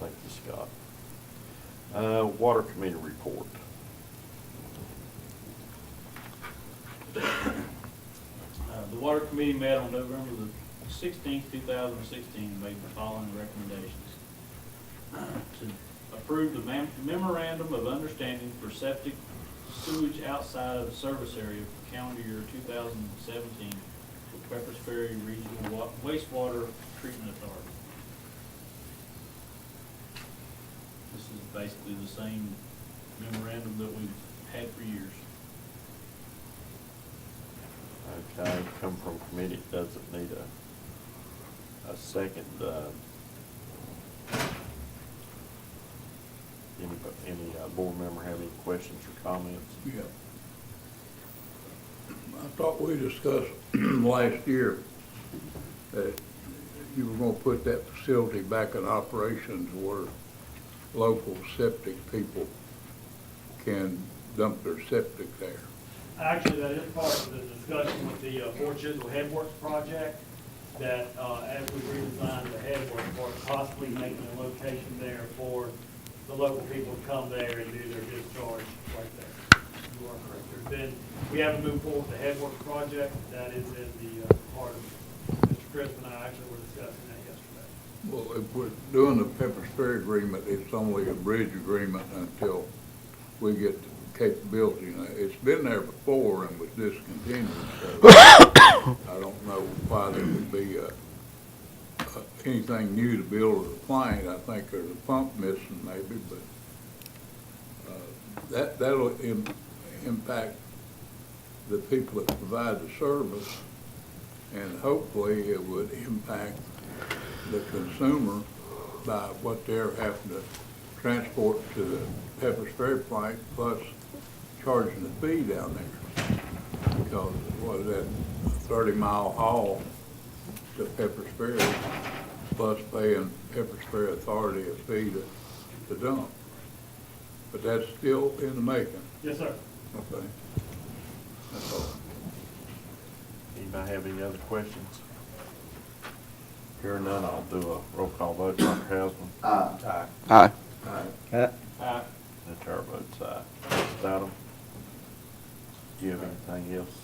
Thank you, Scott. Water Committee report. The Water Committee met on November the 16th, 2016, made the following recommendations. To approve the memorandum of understanding for septic sewage outside of the service area for calendar year 2017 with Pepper's Ferry Regional Wastewater Treatment Authority. This is basically the same memorandum that we've had for years. Okay, come from committee, it doesn't need a second. Any board member have any questions or comments? Yeah. I thought we discussed last year that, you were gonna put that facility back in operations where local septic people can dump their septic there. Actually, that is part of the discussion with the Fort Chisholm Headworks project, that as we redesign the headworks, or possibly making a location there for the local people to come there and do their discharge right there. You are correct. We haven't moved forward with the headworks project. That is in the part of, Mr. Chris and I actually were discussing that yesterday. Well, if we're doing the Pepper Spray agreement, it's only a bridge agreement until we get the capability. Now, it's been there before and was discontinued, so I don't know why there would be anything new to build a plant. I think there's a pump missing maybe, but that'll impact the people that provide the service, and hopefully it would impact the consumer by what they're having to transport to the Pepper Spray plant, plus charging the fee down there. Because what is that, a 30-mile haul to Pepper Spray, plus paying Pepper Spray Authority a fee to dump. But that's still in the making. Yes, sir. Okay. That's all. Anybody have any other questions? Hearing none, I'll do a roll call vote. Dr. Hausman? Aye. Aye. Aye. Aye. The chair votes aye. Mr. Adam, do you have anything else?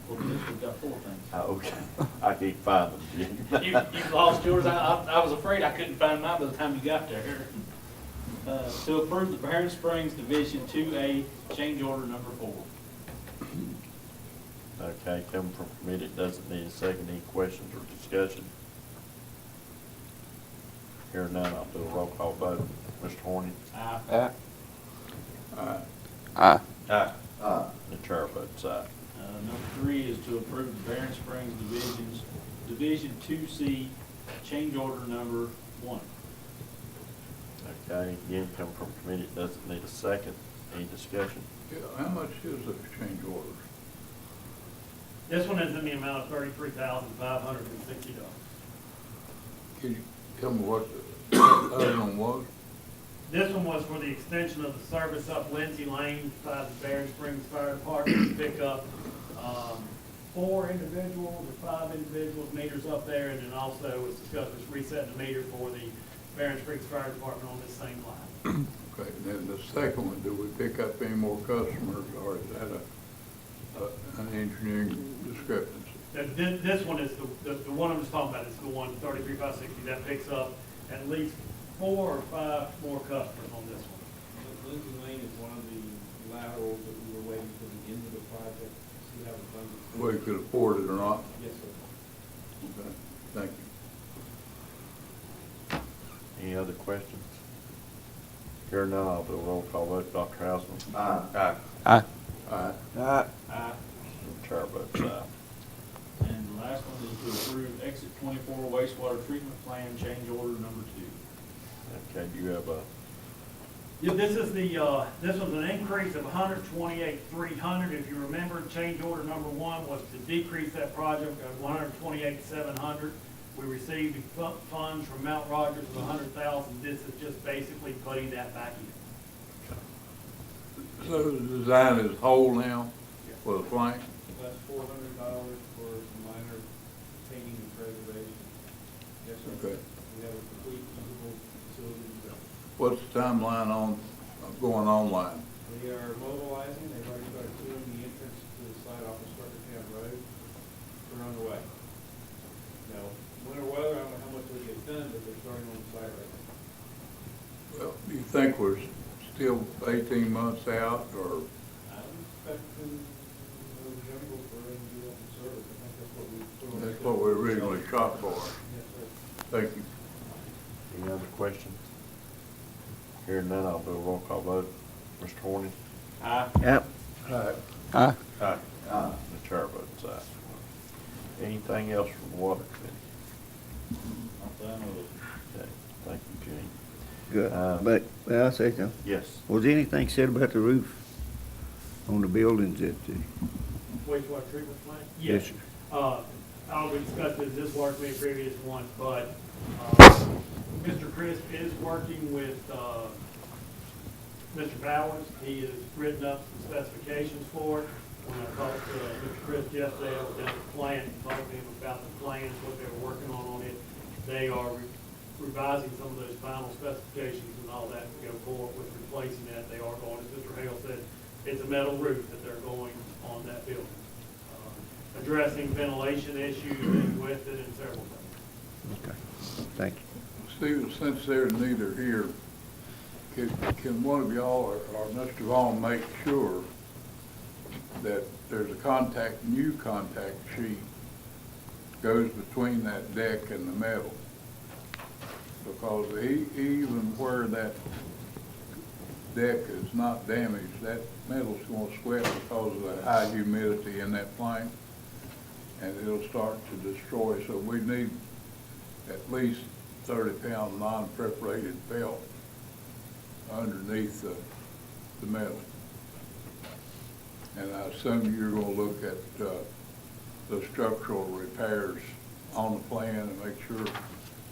Well, we've got 4 things. Okay. I can't find them, Jim. You lost yours. I was afraid I couldn't find mine by the time you got there. To approve the Barron Springs Division 2A change order number 4. Okay, coming from committee, it doesn't need a second. Any questions or discussion? Hearing none, I'll do a roll call vote. Mr. Horning? Aye. Aye. Aye. Aye. Aye. Aye. The chair votes aye. Number 3 is to approve the Barron Springs Division 2C change order number 1. Okay, again, coming from committee, it doesn't need a second. Any discussion? Yeah, how much is those change orders? This one is in the amount of $33,560. Can you tell me what the other one was? This one was for the extension of the service up Lindsay Lane by the Barron Springs Fire Department to pick up 4 individuals or 5 individuals meters up there, and then also was discussed as resetting the meter for the Barron Springs Fire Department on this same line. Okay, and then the second one, do we pick up any more customers, or is that an engineering discrepancy? This one is the one I'm just talking about is the one, 33,560, that picks up at least 4 or 5 more customers on this one. Lindsay Lane is one of the laterals that we were waiting for the end of the project, see how the funds. Whether you could afford it or not? Yes, sir. Okay, thank you. Any other questions? Hearing none, I'll do a roll call vote. Dr. Hausman? Aye. Aye. Aye. Aye. Aye. Aye. The chair votes aye. And the last one is to approve Exit 24 wastewater treatment plan change order number 2. Okay, do you have a, Yeah, this is this was an increase of $128,300. If you remember, change order number 1 was to decrease that project at $128,700. We received funds from Mount Rogers of $100,000. This is just basically putting that back in. So the design is whole now for the flank? That's $400 for some minor painting and preservation. Yes, sir. Okay. We have a complete usable facility built. What's the timeline on going online? We are mobilizing, they've already started doing the entrance to the site off of Circuitown Road. We're on the way. Now, winter weather, I don't know how much we get done, but they're starting on the site right now. Well, do you think we're still 18 months out, or? I'm expecting November for them to be up in service. I think that's what we. That's what we originally shot for. Yes, sir. Thank you. any other questions? Hearing none, I'll do a roll call vote. Mr. Horning? Aye. Yep. Aye. Aye. Aye. The chair votes aye. Anything else from the water committee? Not that I know of. Okay, thank you, Gene. Good, but, well, I'll say something. Yes. Was anything said about the roof on the buildings at the, Wastewater treatment plant? Yes, sir. we discussed this work in previous one, but, Mr. Crisp is working with, Mr. Bowers. He has written up some specifications for it. When I talked to Mr. Crisp yesterday, I was down at the plant and talked to him about the plans, what they were working on it. They are revising some of those final specifications and all that to go forward with replacing that. They are going, as Mr. Hale said, it's a metal roof that they're going on that building. Addressing ventilation issues with it and several things. Okay, thank you. Stephen, since they're neither here, can one of y'all or Mr. Vaughn make sure that there's a new contact sheet goes between that deck and the metal? Because even where that deck is not damaged, that metal's gonna sweat because of the high humidity in that plane, and it'll start to destroy. So we need at least 30-pound non-perforated felt underneath the metal. And I assume you're gonna look at the structural repairs on the plan and make sure.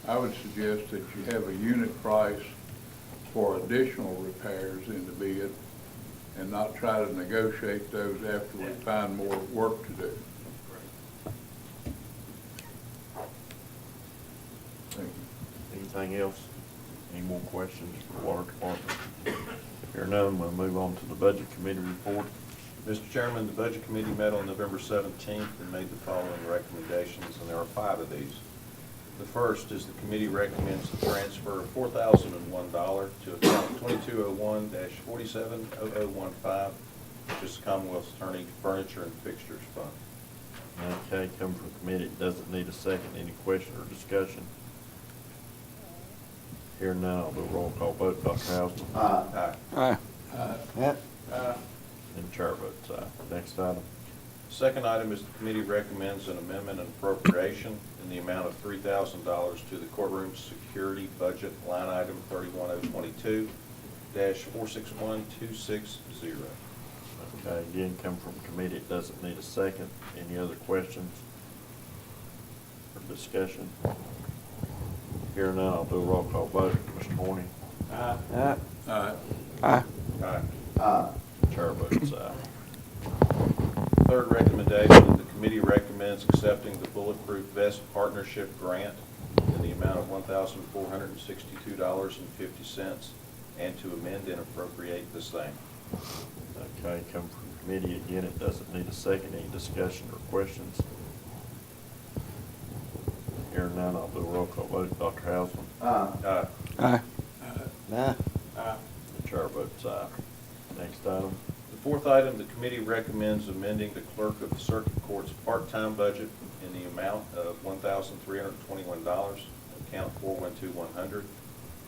I would suggest that you have a unit price for additional repairs in the bid and not try to negotiate those after we find more work to do. Thank you. Anything else? Any more questions for the Water Department? If there are none, we'll move on to the Budget Committee report. Mr. Chairman, the Budget Committee met on November 17th and made the following recommendations, and there are 5 of these. The first is the committee recommends the transfer of $4,001 to account 2201-470015, which is Commonwealth's Attorney Furniture and Fixtures Fund. Okay, come from committee, it doesn't need a second. Any question or discussion? Here none, I'll do a roll call vote. Dr. Hausman? Aye. Aye. And the chair votes aye. Next item. Second item is the committee recommends an amendment and appropriation in the amount of $3,000 to the courtroom security budget line item 31022-461260. Okay, again, come from committee, it doesn't need a second. Any other questions or discussion? Here none, I'll do a roll call vote. Mr. Horny? Aye. Aye. Aye. Aye. Chair votes aye. Third recommendation, the committee recommends accepting the Bulletproof Vest Partnership Grant in the amount of $1,462.50 and to amend and appropriate the same. Okay, come from committee, again, it doesn't need a second. Any discussion or questions? Here none, I'll do a roll call vote. Dr. Hausman? Aye. Aye. Aye. The chair votes aye. Next item. The fourth item, the committee recommends amending the clerk of the circuit court's part-time budget in the amount of $1,321, account 412100,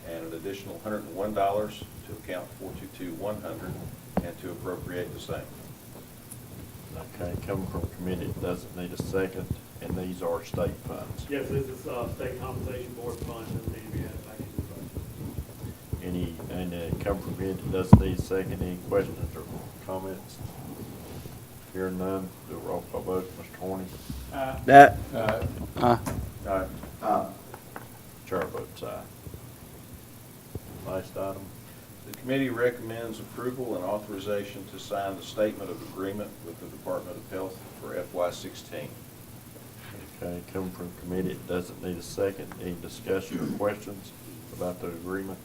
and an additional $101 to account 422100, and to appropriate the same. Okay, coming from committee, it doesn't need a second, and these are state funds. Yes, this is, state compensation board funds that need to be added back into the budget. Come from committee, it doesn't need a second. Any questions or comments? Here none, do a roll call vote. Mr. Horny? Aye. Aye. Aye. Aye. Chair votes aye. Last item. The committee recommends approval and authorization to sign the statement of agreement with the Department of Health for FY16. Okay, coming from committee, it doesn't need a second. Any discussion or questions about the agreement?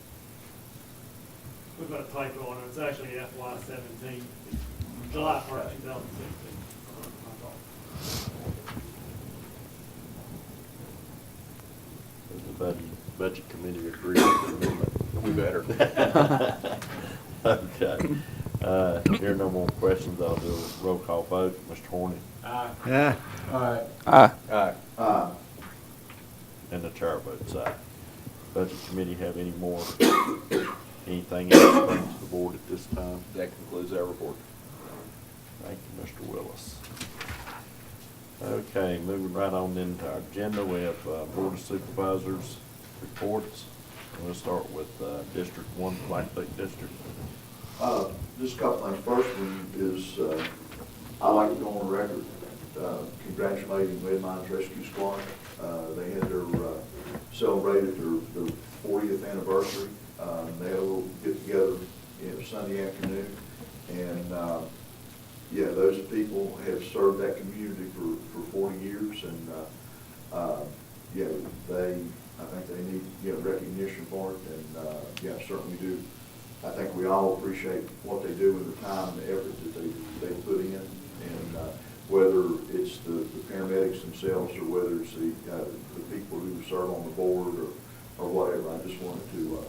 We've got a typo on it, it's actually FY 17, July 1st, 2016. Does the budget committee agree with the amendment? We better. Okay. Here no more questions, I'll do a roll call vote. Mr. Horny? Aye. Aye. Aye. Aye. And the chair votes aye. Budget committee have any more, anything else to bring to the board at this time? That concludes our report. Thank you, Mr. Willis. Okay, moving right on into our agenda, we have Board of Supervisors reports. And we'll start with District 1, Black Lake District. Just a couple things. First one is, I like to go on record congratulating Lead Mines Rescue Squad. They had celebrated their 40th anniversary. They had a little get-together, Sunday afternoon. And, yeah, those people have served that community for 40 years. And, yeah, I think they need, recognition for it. And, yeah, certainly do. I think we all appreciate what they do and the time and the effort that they put in. And whether it's the paramedics themselves or whether it's the people who serve on the board or whatever, I just wanted to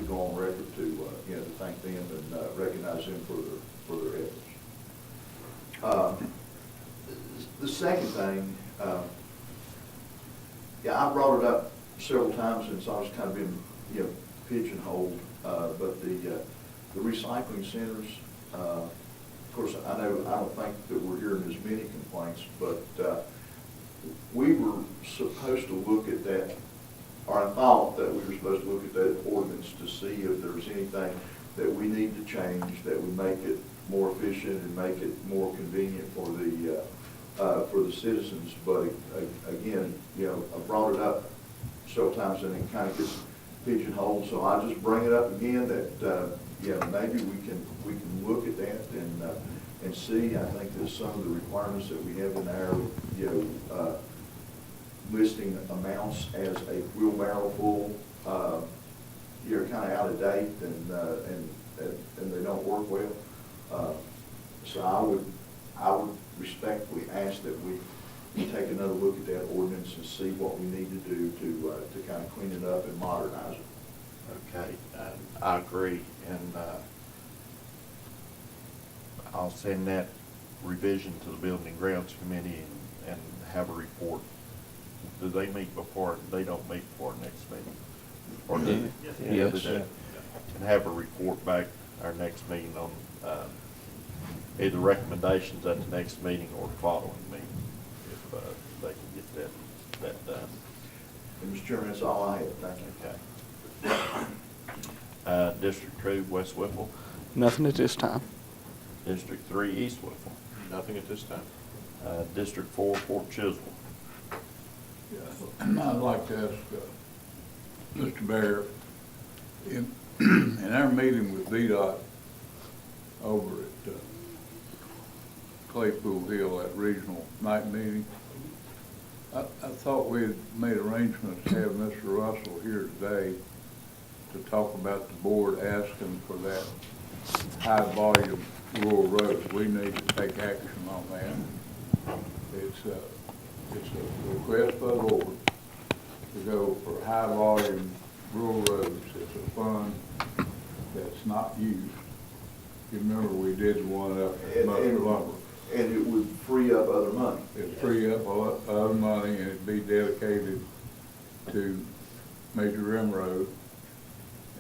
go on record to thank them and recognize them for their efforts. The second thing, I brought it up several times since I was kind of been pigeonholed, but the recycling centers. Of course, I don't think that we're hearing as many complaints, but we were supposed to look at that, or I thought that we were supposed to look at that ordinance to see if there was anything that we need to change that would make it more efficient and make it more convenient for the citizens. But again, I brought it up several times and it kind of gets pigeonholed, so I just bring it up again that maybe we can look at that and see. I think that some of the requirements that we have in our listing amounts as a wheelbarrow full, kind of out of date and they don't work well. So I would respectfully ask that we take another look at that ordinance and see what we need to do to kind of clean it up and modernize it. Okay, I agree, and I'll send that revision to the Building and Grounds Committee and have a report. Do they meet before? They don't meet before next meeting? Or do they? Yes. They do. And have a report back our next meeting on either recommendations at the next meeting or the following meeting, if they can get that done. And Mr. Chairman, that's all I have. Thank you. Okay. District 2, West Whipple. Nothing at this time. District 3, East Whipple. Nothing at this time. District 4, Fort Chisholm. I'd like to ask Mr. Meyer, in our meeting with VDOT over at Claypool Hill, that regional night meeting, I thought we had made arrangements to have Mr. Russell here today to talk about the board asking for that high volume rural roads. We need to take action on that. It's a request by the board to go for high volume rural roads. It's a fund that's not used. You remember we did one up at Mother Lumber. And it would free up other money. It'd free up other money and it'd be dedicated to Major M Road.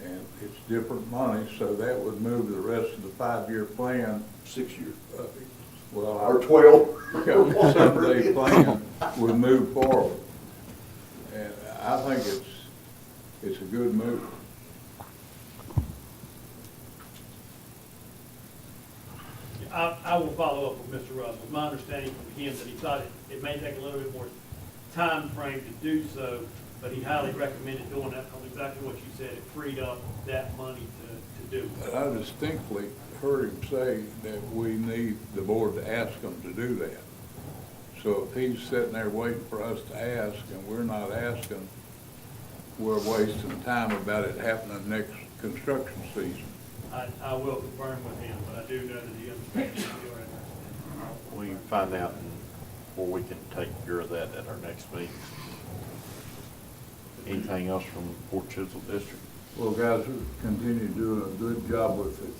And it's different money, so that would move the rest of the 5-year plan. 6 years. Well, Or 12. Yeah, 7-day plan would move forward. And I think it's a good move. I will follow up with Mr. Russell. My understanding from him that he thought it may take a little bit more time frame to do so, but he highly recommended doing that because exactly what you said, it freed up that money to do. But I distinctly heard him say that we need the board to ask him to do that. So if he's sitting there waiting for us to ask and we're not asking, we're wasting time about it happening next construction season. I will confirm with him, but I do know that he understands your understanding. We can find out before we can take care of that at our next meeting. Anything else from Fort Chisholm District? Well, guys, we continue doing a good job with the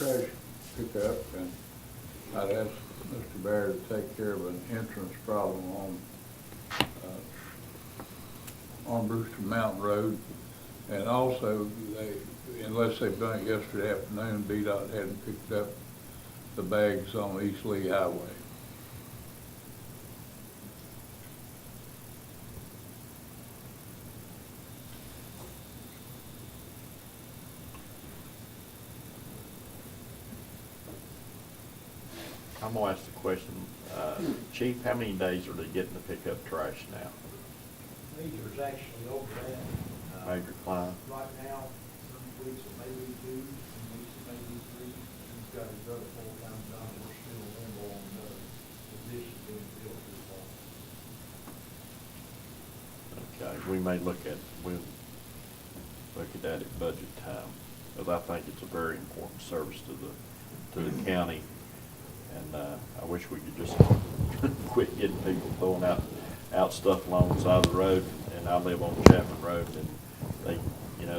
trash pickup, and I'd ask Mr. Baird to take care of an entrance problem on Brewster Mountain Road. And also, unless they've done it yesterday afternoon, VDOT hadn't picked up the bags on East Lee Highway. I'm gonna ask the question, Chief, how many days are they getting to pick up trash now? Major's actually over that. Major Klein? Right now, some weeks it may be 2, some weeks it may be 3. He's got his other full-time job, we're still in limbo on another position being filled this fall. Okay, we may we'll look at that at budget time, because I think it's a very important service to the county. And, I wish we could just quit getting people throwing out stuff along the side of the road. And I live on Chapman Road, and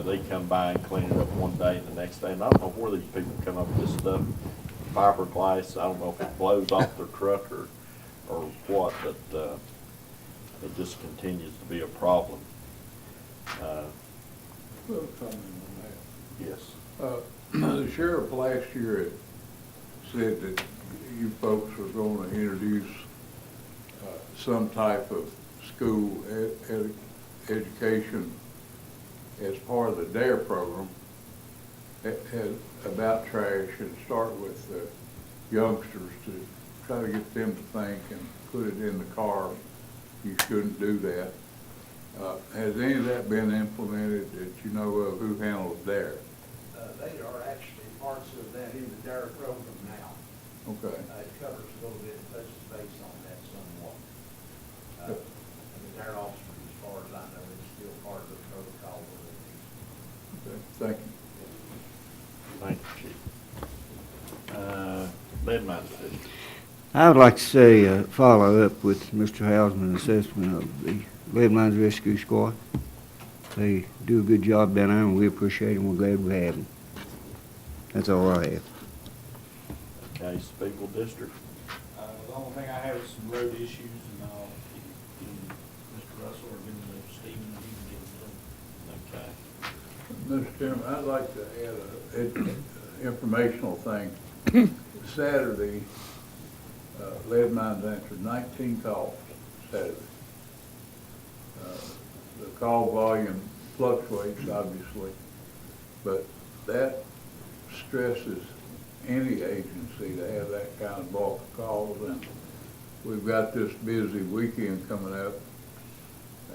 they come by and clean it up one day and the next day. And I don't know where these people come up with this stuff, fiberglass. I don't know if it blows off their truck or what, but, it just continues to be a problem. Well, comment on that. Yes. The sheriff last year had said that you folks were going to introduce some type of school education as part of the DARE program about trash, and start with youngsters to try to get them to think and put it in the car. You shouldn't do that. Has any of that been implemented that you know of? Who handles DARE? They are actually parts of that in the DARE program now. Okay. It covers a little bit, touches base on that somewhat. And the DARE officer, as far as I know, is still part of the protocol with it. Okay. Thank you. Thank you, Chief. Lead mine division. I would like to say, follow up with Mr. Hausman's assessment of the Lead Mines Rescue Squad. They do a good job down there, and we appreciate them. We're glad we have them. That's all I have. Okay, Speakville District. The only thing I have is some road issues, and I'll give Mr. Russell or give them to Stephen, and he can give them to them. Okay. Mr. Chairman, I'd like to add an informational thing. Saturday, Lead Mines answered 19 calls Saturday. The call volume fluctuates, obviously, but that stresses any agency to have that kind of bulk of calls. And we've got this busy weekend coming up,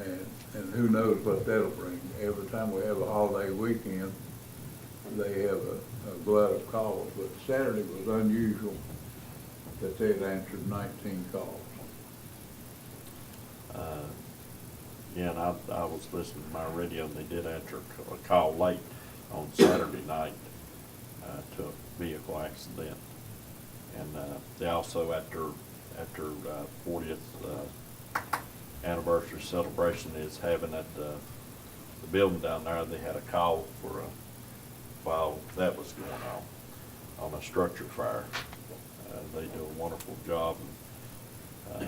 and who knows what that'll bring. Every time we have a holiday weekend, they have a glut of calls, but Saturday was unusual that they had answered 19 calls. Yeah, and I was listening to my radio, and they did answer a call late on Saturday night to a vehicle accident. And they also, after 40th anniversary celebration is having at the building down there, they had a call for while that was going on a structure fire. They do a wonderful job, and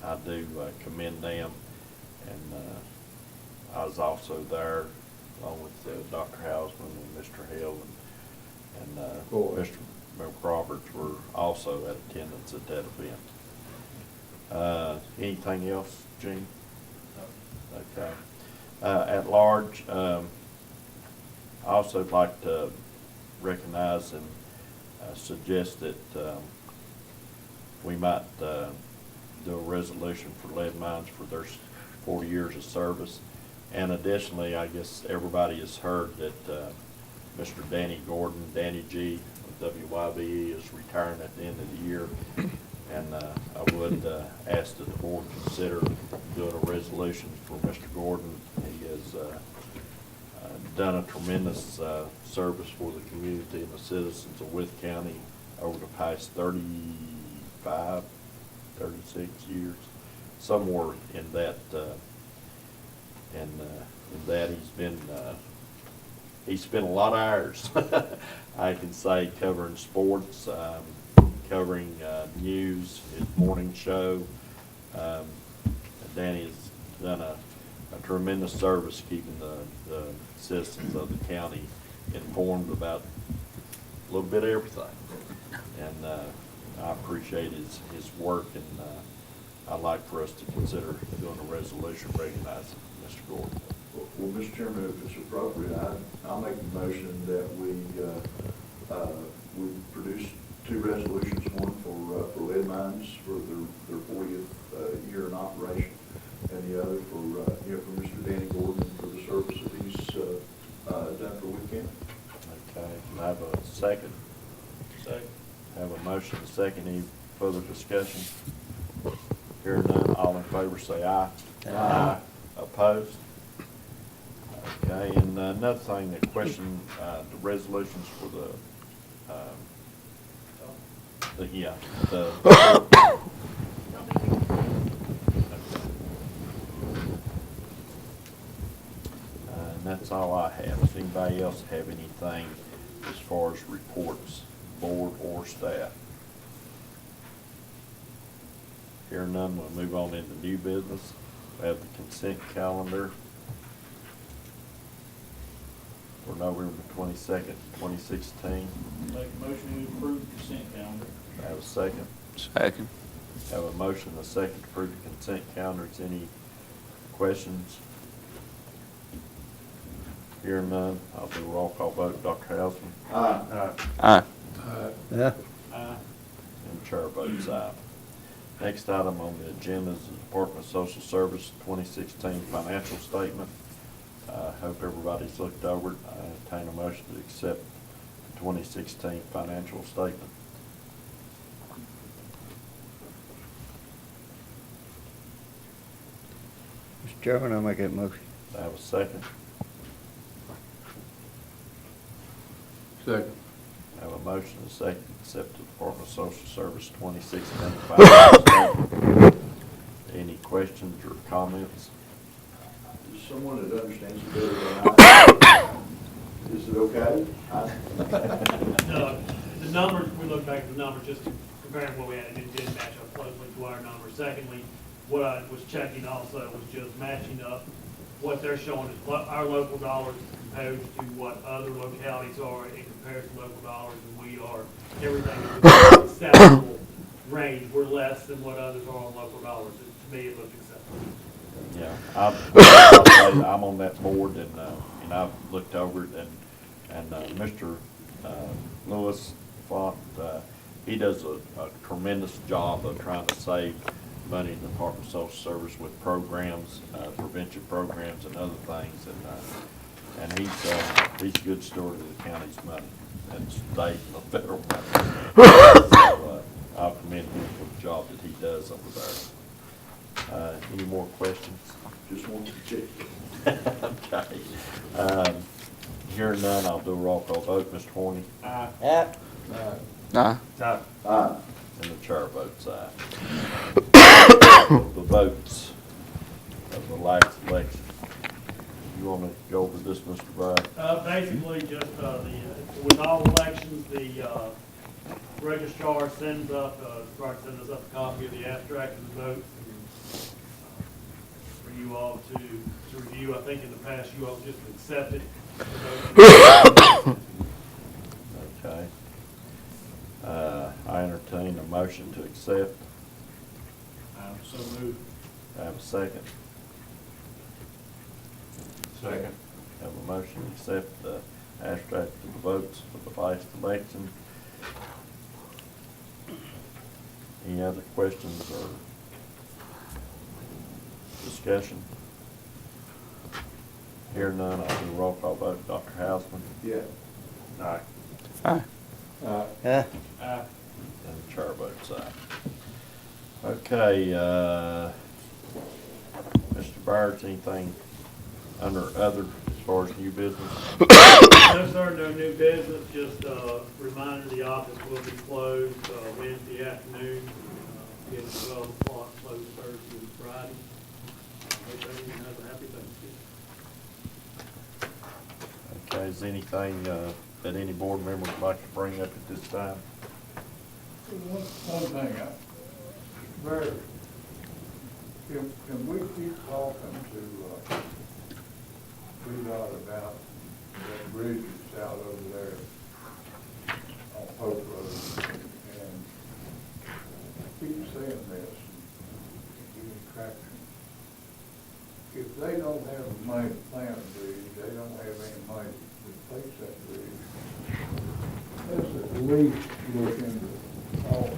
I do commend them. And I was also there along with Dr. Hausman and Mr. Hill and Mr. Roberts were also at attendance at that event. Anything else, Gene? No. Okay. At large, I also like to recognize and suggest that we might do a resolution for Lead Mines for their 40 years of service. And additionally, I guess everybody has heard that Mr. Danny Gordon, Danny G. of WYBE, is retiring at the end of the year. And I would ask that the board consider doing a resolution for Mr. Gordon. He has done a tremendous service for the community and the citizens of Wythe County over the past 35, 36 years, somewhere in that. In that he's spent a lot of hours, I can say, covering sports, covering news, his morning show. Danny has done a tremendous service keeping the citizens of the county informed about a little bit of everything. And I appreciate his work, and I'd like for us to consider doing a resolution recognizing Mr. Gordon. Well, Mr. Chairman, if it's appropriate, I'll make the motion that we produce two resolutions, one for lead mines for their 40th year in operation, and the other for, for Mr. Danny Gordon for the service that he's done for Wythe County. Okay, can I have a second? Second. Have a motion, a second, any further discussion? Hearing none, all in favor say aye. Aye. Opposed? Okay, and another thing, the question, the resolutions for and that's all I have. Does anybody else have anything as far as reports, board or staff? Hearing none, we'll move on into new business. We have the consent calendar for November 22nd, 2016. Make a motion to approve the consent calendar. Have a second. Second. Have a motion, a second to approve the consent calendar. Is any questions? Hearing none, I'll do a roll call vote. Dr. Hausman? Aye. Aye. Yeah. Aye. And the chair votes aye. Next item on the agenda is the Department of Social Service 2016 financial statement. Hope everybody's looked over it. I entertain a motion to accept the 2016 financial statement. Mr. Chairman, I'll make that motion. Do I have a second? Second. I have a motion and a second to accept the Department of Social Service 2016 financial statement. Any questions or comments? Is someone that understands it better than I? Is it okay? No, the numbers, we look back at the numbers, just comparing what we had, and it did match up closely to our numbers. Secondly, what I was checking also was just matching up what they're showing is what our local dollars compared to what other localities are in comparison to local dollars, and we are, everything is within acceptable range. We're less than what others are on local dollars. To me, it looks acceptable. Yeah, I'll say I'm on that board, and I've looked over it, and Mr. Lewis Font, he does a tremendous job of trying to save money in the Department of Social Service with programs, prevention programs and other things, and he's a good steward of the county's money, and state and the federal money. So, I'll commend him for the job that he does over there. Any more questions? Just wanted to check. Okay. Hearing none, I'll do a roll call vote. Mr. Horny? Aye. Aye. Aye. Aye. And the chair votes aye. The votes of the last election. You want to go over this, Mr. Bragg? Basically, just with all elections, the registrar sends up, starts sending us up a copy of the abstract of the votes for you all to review. I think in the past, you all just accepted the vote. Okay. I entertain a motion to accept. So moved. I have a second. Second. Have a motion to accept the abstract of the votes for the last election. Any other questions or discussion? Hear none, I'll do a roll call vote. Dr. Hausman? Yeah. Aye. Aye. Aye. Aye. And the chair votes aye. Okay, Mr. Byers, anything under other as far as new business? No, sir, no new business, just a reminder, the office will be closed Wednesday afternoon, given 12 o'clock, closed Thursday and Friday. Hope everyone has a happy Thanksgiving. Okay, is anything that any board member would like to bring up at this time? One thing, Barry, can we keep talking to, VDOT about that bridge that's out over there on Pope Road? And I keep saying this, and getting traction. If they don't have the money to plant a bridge, they don't have any money to that takes that bridge, let's at least look into all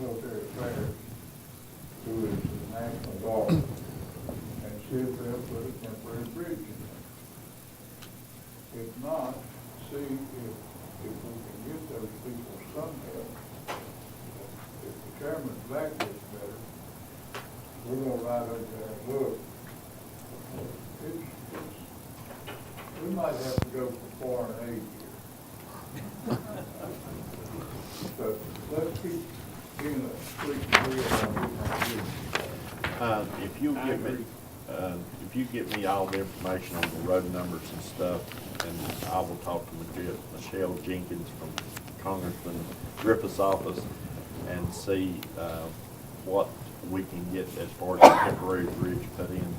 military affairs who is the National Guard and see if they'll put a temporary bridge in there. If not, see if we can get those people some help. If the chairman's back gets better, we're gonna ride over there and look. We might have to go for foreign aid here. But let's keep being a freaking real on this. If you give me all the information on the road numbers and stuff, and I will talk to Michelle Jenkins from Congressman Griffith's office and see what we can get as far as a temporary bridge put in.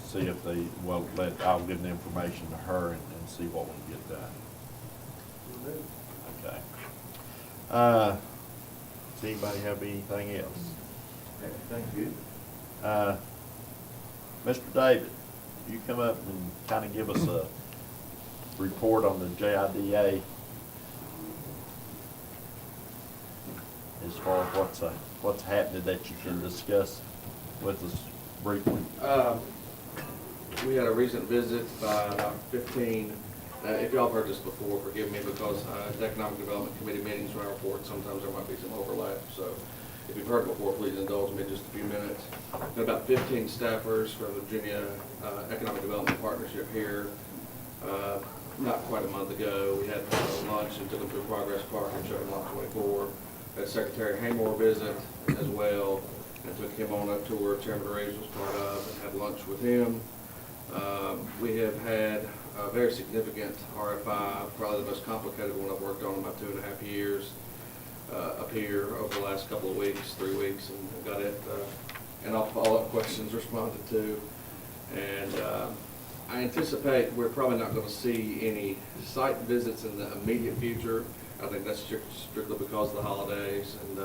See if they, I'll give the information to her and see what we can get done. Okay. Does anybody have anything else? Thank you. Mr. David, you come up and kind of give us a report on the JIDA as far as what's happening that you can discuss with us briefly. We had a recent visit by about 15, if y'all have heard this before, forgive me, because at Economic Development Committee meetings when I report, sometimes there might be some overlap. So if you've heard it before, please indulge me just a few minutes. Got about 15 staffers from the Virginia Economic Development Partnership here. Not quite a month ago, we had lunch and took them through Progress Park and showed them Lot 24. Had Secretary Haymore visit as well, and took him on a tour Chairman Reyes was part of, and had lunch with him. We have had a very significant RFI, probably the most complicated one I've worked on in about 2.5 years, up here over the last couple of weeks, 3 weeks, and got it, and all follow-up questions responded to. And I anticipate we're probably not going to see any site visits in the immediate future. I think that's strictly because of the holidays, and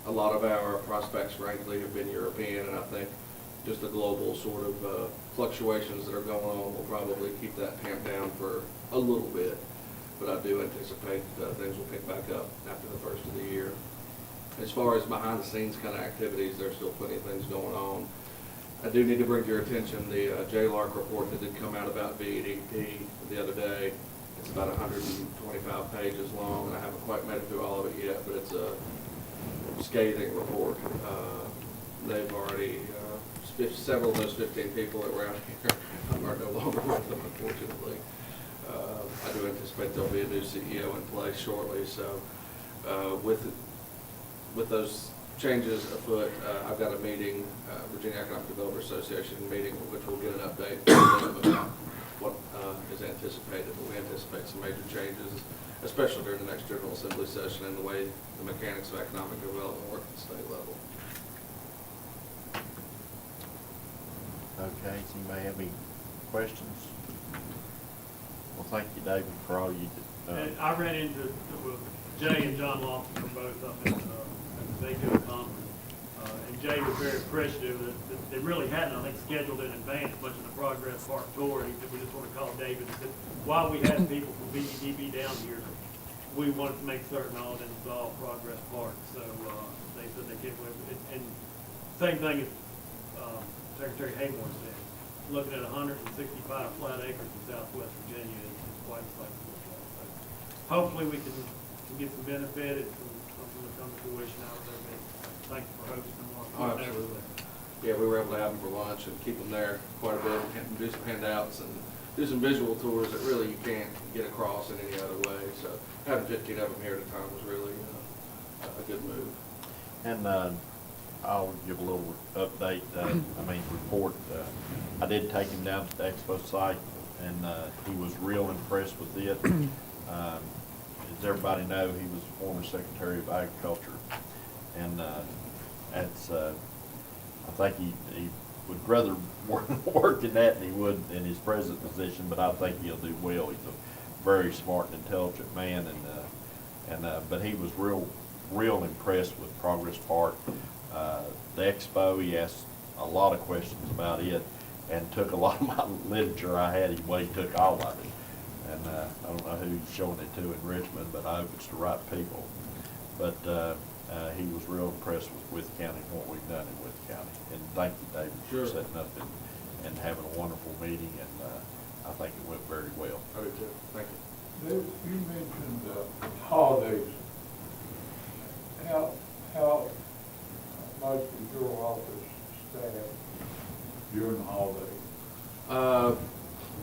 a lot of our prospects, frankly, have been European, and I think just the global sort of fluctuations that are going on will probably keep that tamped down for a little bit. But I do anticipate things will pick back up after the first of the year. As far as behind the scenes kind of activities, there's still plenty of things going on. I do need to bring to your attention the JLARC report that did come out about VEDP the other day. It's about 125 pages long, and I haven't quite made it through all of it yet, but it's a scathing report. They've already, several of those 15 people that were out here are no longer with them, unfortunately. I do anticipate there'll be a new CEO in place shortly, so with those changes afoot, I've got a meeting, Virginia Economic Development Association meeting, which will get an update from them about what is anticipated. But we anticipate some major changes, especially during the next General Assembly session and the way the mechanics of economic development work at the state level. Okay, does anybody have any questions? Well, thank you, David, for all you did. And I ran into Jay and John Lawson from both up at the VACO conference. And Jay was very appreciative that they really hadn't, I think, scheduled in advance much of the Progress Park tour. He said, we just want to call David and said, while we had people from VEDB down here, we wanted to make certain all of them saw Progress Park. So they said they can't wait. And same thing as Secretary Haymore said, looking at 165 flat acres in southwest Virginia is quite a sight to look at. So hopefully we can get some benefit and something will come to fruition out there. But thank you for hosting them. Oh, absolutely. Yeah, we were able to have them for lunch and keep them there quite a bit, and do some handouts and do some visual tours that really you can't get across in any other way. So having 15 of them here at a time was really a good move. And I'll give a little update, report. I did take him down to the expo site, and he was real impressed with it. As everybody know, he was former Secretary of Agriculture, and that's, I think he would rather work in that than he would in his present position, but I think he'll do well. He's a very smart and intelligent man, but he was real impressed with Progress Park. The expo, he asked a lot of questions about it, and took a lot of my literature I had. He took all of it. And I don't know who he's showing it to in Richmond, but I hope it's the right people. But he was real impressed with Wythe County and what we've done in Wythe County. And thank you, David, Sure. for setting up and having a wonderful meeting, and I think it went very well. I do too. Thank you. Dave, you mentioned holidays. How much is your office staff during the holidays?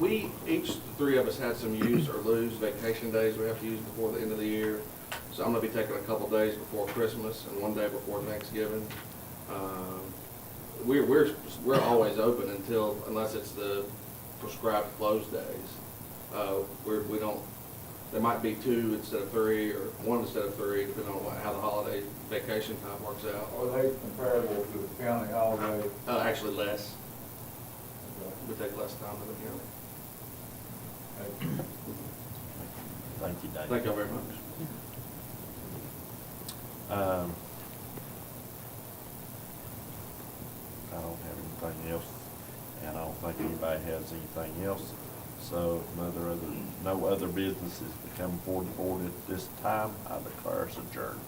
We, each, the three of us had some use or lose vacation days we have to use before the end of the year. So I'm gonna be taking a couple days before Christmas and one day before Thanksgiving. We're always open unless it's the prescribed close days. We don't, there might be 2 instead of 3 or 1 instead of 3, depending on how the holiday vacation time works out. Are they comparable to the county holiday? Actually less. We take less time than the county. Thank you, David. Thank you very much. I don't have anything else, and I don't think anybody has anything else. So no other businesses to come before the board at this time. I declare us adjourned.